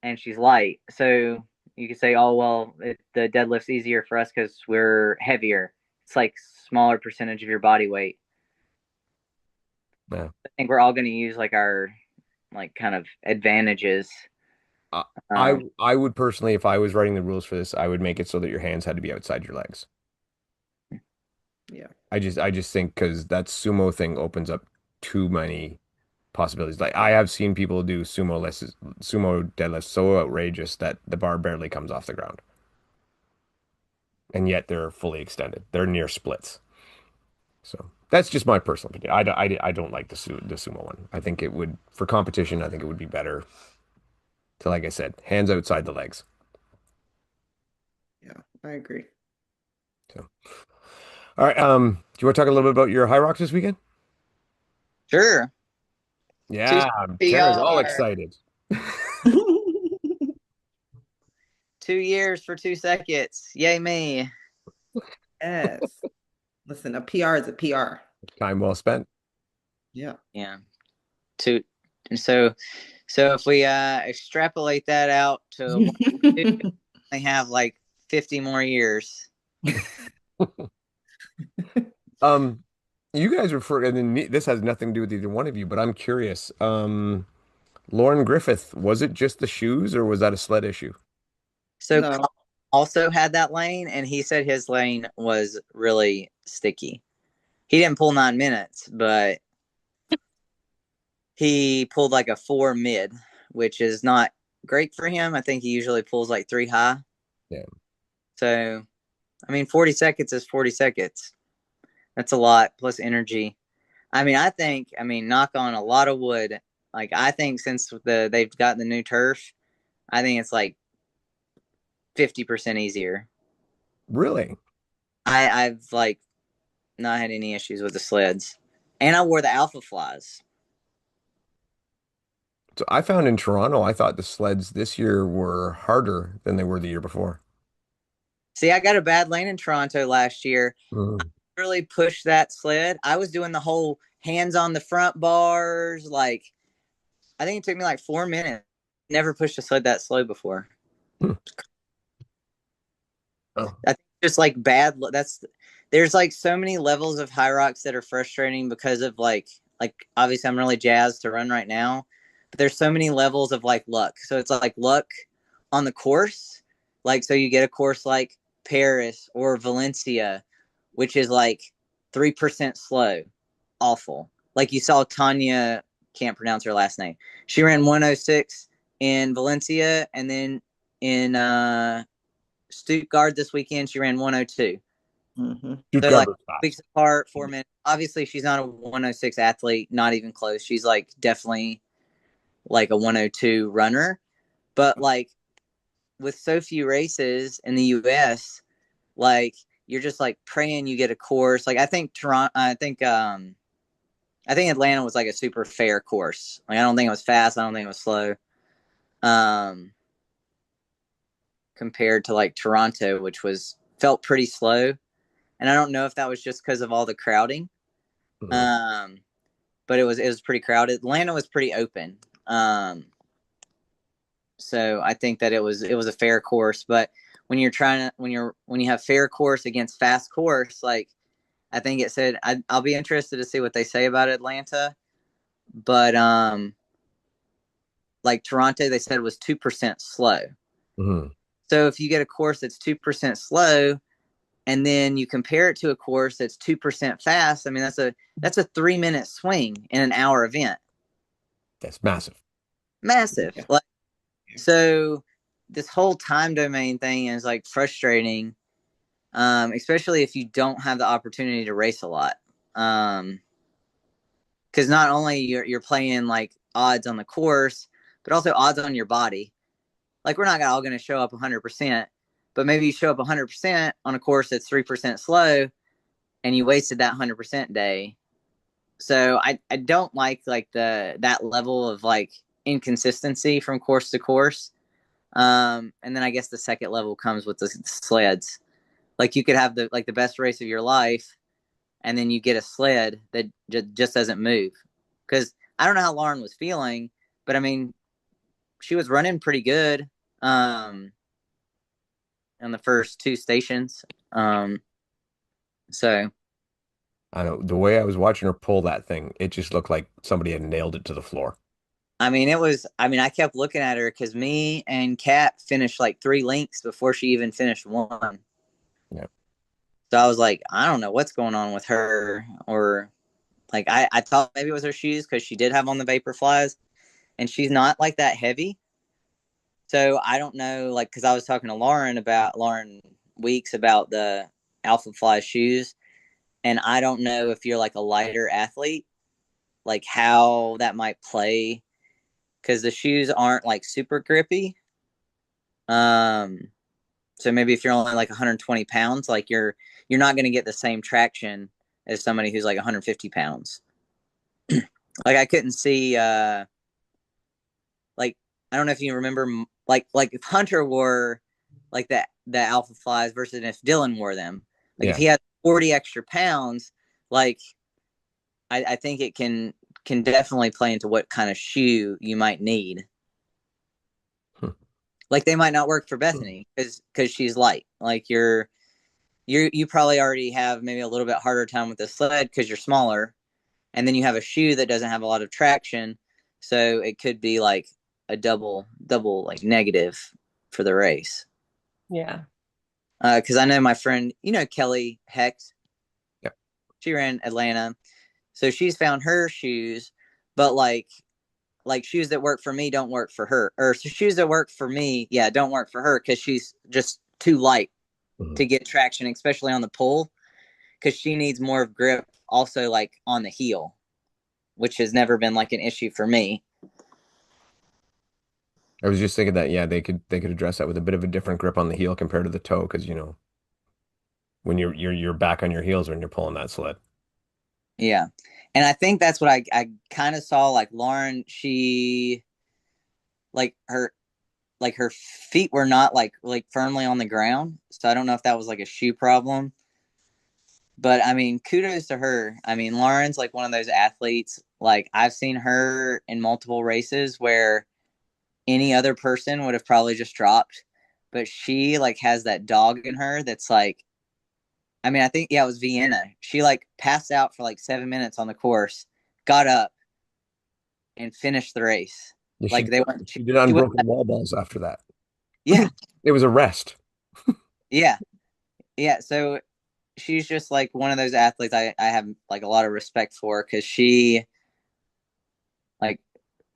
Speaker 2: and she's light. So you could say, oh, well, the deadlift's easier for us because we're heavier. It's like smaller percentage of your body weight.
Speaker 1: Yeah.
Speaker 2: I think we're all going to use like our like kind of advantages.
Speaker 1: I
Speaker 2: Um,
Speaker 1: I would personally, if I was writing the rules for this, I would make it so that your hands had to be outside your legs.
Speaker 3: Yeah.
Speaker 1: I just think because that sumo thing opens up too many possibilities. Like I have seen people do sumo deadlifts so outrageous that the bar barely comes off the ground, and yet they're fully extended. They're near splits. So that's just my personal opinion. I don't like the sumo one. I think it would for competition. I think it would be better to, like I said, hands outside the legs.
Speaker 3: Yeah, I agree.
Speaker 1: So, all right. Do you want to talk a little bit about your high rocks this weekend?
Speaker 2: sure. Two
Speaker 1: Yeah, Tara's all
Speaker 2: PR.
Speaker 1: excited.
Speaker 2: 2 years for 2 seconds. Yay me.
Speaker 3: Yes. Listen, a PR is a PR.
Speaker 1: Time well spent.
Speaker 3: Yeah.
Speaker 2: Yeah. Two. And so if we extrapolate that out to they have like 50 more years.
Speaker 1: Um, you guys refer, and then this has nothing to do with either one of you, but I'm curious. Lauren Griffith, was it just the shoes or was that a sled issue?
Speaker 2: So
Speaker 3: No.
Speaker 2: also had that lane, and he said his lane was really sticky. He didn't pull 9 minutes, but he pulled like a 4 mid, which is not great for him. I think he usually pulls like 3 high.
Speaker 1: Yeah.
Speaker 2: So, I mean, 40 seconds is 40 seconds. That's a lot plus energy. I mean, knock on a lot of wood. Like, I think since they've got the new turf, I think it's like 50% easier.
Speaker 1: Really?
Speaker 2: I've like not had any issues with the sleds. And I wore the Alpha Flies.
Speaker 1: So I found in Toronto, I thought the sleds this year were harder than they were the year before.
Speaker 2: See, I got a bad lane in Toronto last year.
Speaker 1: Mm.
Speaker 2: Really pushed that sled. I was doing the whole hands on the front bars. Like, I think it took me like 4 minutes. Never pushed a sled that slow before.
Speaker 1: Hmm. Oh.
Speaker 2: I think just like there's like so many levels of high rocks that are frustrating because of like obviously I'm really jazzed to run right now, but there's so many levels of like luck. So it's like luck on the course. Like, so you get a course like Paris or Valencia, which is like 3% slow. Awful. Like you saw Tanya, can't pronounce her last name. She ran 106 in Valencia, and then in Stuttgart this weekend, she ran 102.
Speaker 3: Mm-hmm.
Speaker 2: They're like weeks apart, 4 minutes. Obviously, she's not a 106 athlete, not even close. She's like definitely like a 102 runner. But like with so few races in the US, like you're just like praying you get a course. Like I think I think Atlanta was like a super fair course. Like I don't think it was fast. I don't think it was slow. Compared to like Toronto, which felt pretty slow. and I don't know if that was just because of all the crowding.
Speaker 1: Mhm.
Speaker 2: But it was pretty crowded. Atlanta was pretty open. So I think that it was a fair course. But when you're trying to when you have fair course against fast course, like I think it said, I'll be interested to see what they say about Atlanta. But like Toronto, they said was 2% slow.
Speaker 1: Mhm.
Speaker 2: So if you get a course that's 2% slow, and then you compare it to a course that's 2% fast, I mean that's a 3-minute swing in an hour event.
Speaker 1: That's massive.
Speaker 2: Massive.
Speaker 3: Yeah.
Speaker 2: Like, so this whole time domain thing is like frustrating, especially if you don't have the opportunity to race a lot. Because not only you're playing like odds on the course, but also odds on your body. Like we're not all going to show up 100%, but maybe you show up 100% on a course that's 3% slow, and you wasted that 100% day. So I don't like that level of like inconsistency from course to course. And then I guess the second level comes with the sleds. Like you could have the best race of your life, and then you get a sled that just doesn't move. Because I don't know how Lauren was feeling, but I mean, she was running pretty good in the first two stations. So
Speaker 1: I know the way I was watching her pull that thing, it just looked like somebody had nailed it to the floor.
Speaker 2: I mean, it was. I mean, I kept looking at her because me and Kat finished like 3 links before she even finished one.
Speaker 1: Yeah.
Speaker 2: So I was like, I don't know what's going on with her, or like I thought maybe it was her shoes because she did have on the vapor flies, and she's not like that heavy. So I don't know, like, because I was talking to Lauren Weeks about the Alpha Fly shoes, and I don't know if you're like a lighter athlete, like how that might play, because the shoes aren't like super grippy. Um, so maybe if you're only like 120 pounds, like you're not going to get the same traction as somebody who's like 150 pounds. Like I couldn't see, like I don't know if you remember, like if Hunter wore like the Alpha Flies versus if Dylan wore them, like if
Speaker 1: Yeah.
Speaker 2: he had 40 extra pounds, like I think it can definitely play into what kind of shoe you might need.
Speaker 1: Hmm.
Speaker 2: Like they might not work for Bethany because she's light. Like you probably already have maybe a little bit harder time with the sled because you're smaller, and then you have a shoe that doesn't have a lot of traction, so it could be like a double like negative for the race.
Speaker 4: Yeah.
Speaker 2: Because I know my friend, Kelly Hex,
Speaker 1: Yeah.
Speaker 2: she ran Atlanta, so she's found her shoes, but like shoes that work for me don't work for her, or shoes that work for me, yeah, don't work for her because she's just too light
Speaker 1: Mhm.
Speaker 2: to get traction, especially on the pull, because she needs more of grip also like on the heel, which has never been like an issue for me.
Speaker 1: I was just thinking that, yeah, they could address that with a bit of a different grip on the heel compared to the toe, because when you're back on your heels when you're pulling that sled.
Speaker 2: Yeah. And I think that's what I kind of saw, like Lauren, she like her feet were not like firmly on the ground. So I don't know if that was like a shoe problem. But I mean, kudos to her. I mean, Lauren's like one of those athletes. Like I've seen her in multiple races where any other person would have probably just dropped, but she like has that dog in her that's like, I mean, I think yeah, it was Vienna. She like passed out for like 7 minutes on the course, got up and finished the race.
Speaker 1: Yeah,
Speaker 2: Like they went,
Speaker 1: she did
Speaker 2: she went,
Speaker 1: unbroken wall balls after that.
Speaker 2: yeah,
Speaker 1: It was a rest.
Speaker 2: yeah, yeah. So she's just like one of those athletes I have like a lot of respect for because like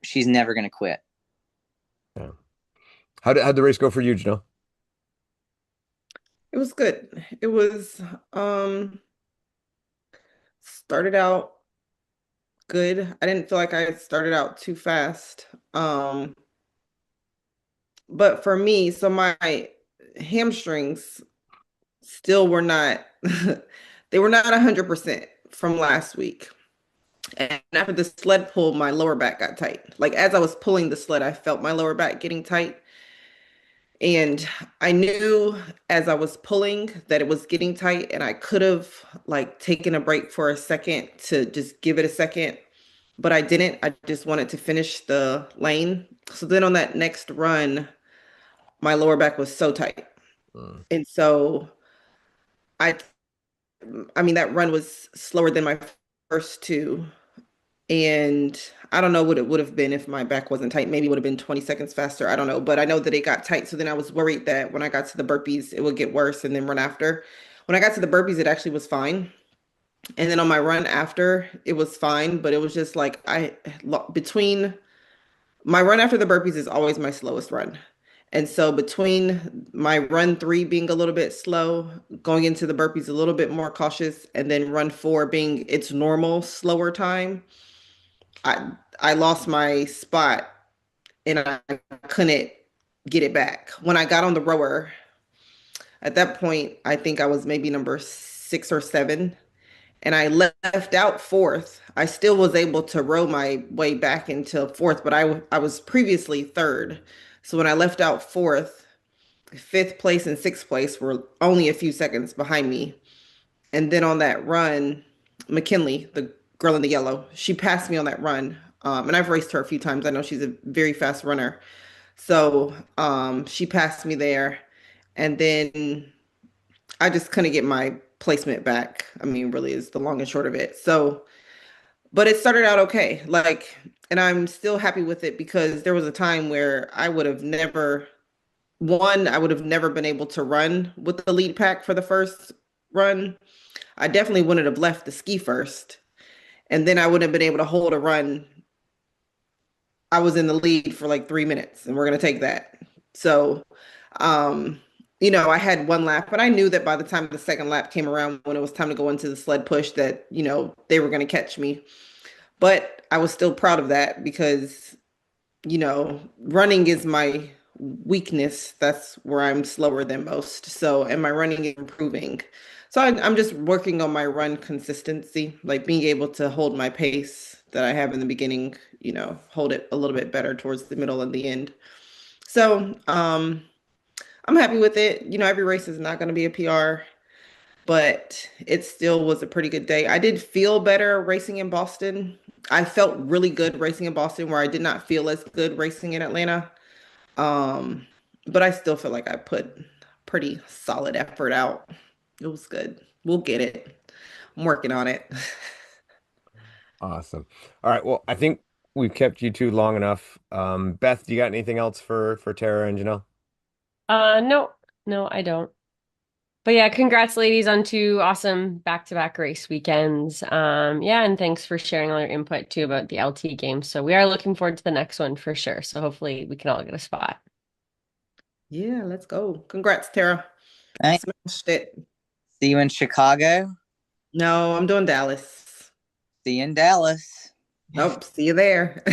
Speaker 2: she's never gonna quit.
Speaker 1: Yeah. How'd the race go for you, Janelle?
Speaker 3: It was good. It was started out good. I didn't feel like I started out too fast. But for me, so my hamstrings still were not they were not 100% from last week. And after the sled pull, my lower back got tight. Like as I was pulling the sled, I felt my lower back getting tight. And I knew as I was pulling that it was getting tight, and I could have like taken a break for a second to just give it a second, but I didn't. I just wanted to finish the lane. So then on that next run, my lower back was so tight.
Speaker 1: Mm.
Speaker 3: And so I I mean that run was slower than my first two. And I don't know what it would have been if my back wasn't tight. Maybe it would have been 20 seconds faster. I don't know. But I know that it got tight. So then I was worried that when I got to the burpees, it would get worse and then run after. When I got to the burpees, it actually was fine. And then on my run after, it was fine. But it was just like between my run after the burpees is always my slowest run. And so between my run three being a little bit slow, going into the burpees a little bit more cautious, and then run four being its normal slower time, I lost my spot and I couldn't get it back. When I got on the rower, at that point, I think I was maybe number 6 or 7, and I left out fourth. I still was able to row my way back into fourth, but I was previously third. So when I left out fourth, fifth place and sixth place were only a few seconds behind me. And then on that run, McKinley, the girl in the yellow, she passed me on that run. And I've raced her a few times. I know she's a very fast runner. So she passed me there. And then I just couldn't get my placement back. I mean, really is the long and short of it. So, but it started out okay. Like, and I'm still happy with it because there was a time where I would have never been able to run with the lead pack for the first run. I definitely wouldn't have left the ski first. And then I wouldn't have been able to hold a run. I was in the lead for like 3 minutes, and we're going to take that. So, um, I had one lap, but I knew that by the time the second lap came around, when it was time to go into the sled push, that, they were going to catch me. But I was still proud of that because, running is my weakness. That's where I'm slower than most. So, and my running is improving. So I'm just working on my run consistency, like being able to hold my pace that I have in the beginning, hold it a little bit better towards the middle and the end. So, I'm happy with it. Every race is not going to be a PR, but it still was a pretty good day. I did feel better racing in Boston. I felt really good racing in Boston, where I did not feel as good racing in Atlanta. Um, but I still feel like I put pretty solid effort out. It was good. We'll get it. I'm working on it.
Speaker 1: Awesome. All right. Well, I think we've kept you two long enough. Beth, do you got anything else for Tara and Janelle?
Speaker 4: No, no, I don't. But yeah, congrats, ladies, on two awesome back-to-back race weekends. Yeah, and thanks for sharing all your input too about the LT games. So we are looking forward to the next one for sure. So hopefully we can all get a spot.
Speaker 3: Yeah, let's go. Congrats, Tara.
Speaker 2: All right.
Speaker 3: Smashed it.
Speaker 2: See you in Chicago.
Speaker 3: No, I'm doing Dallas.
Speaker 2: See you in Dallas.
Speaker 3: Nope, see you there.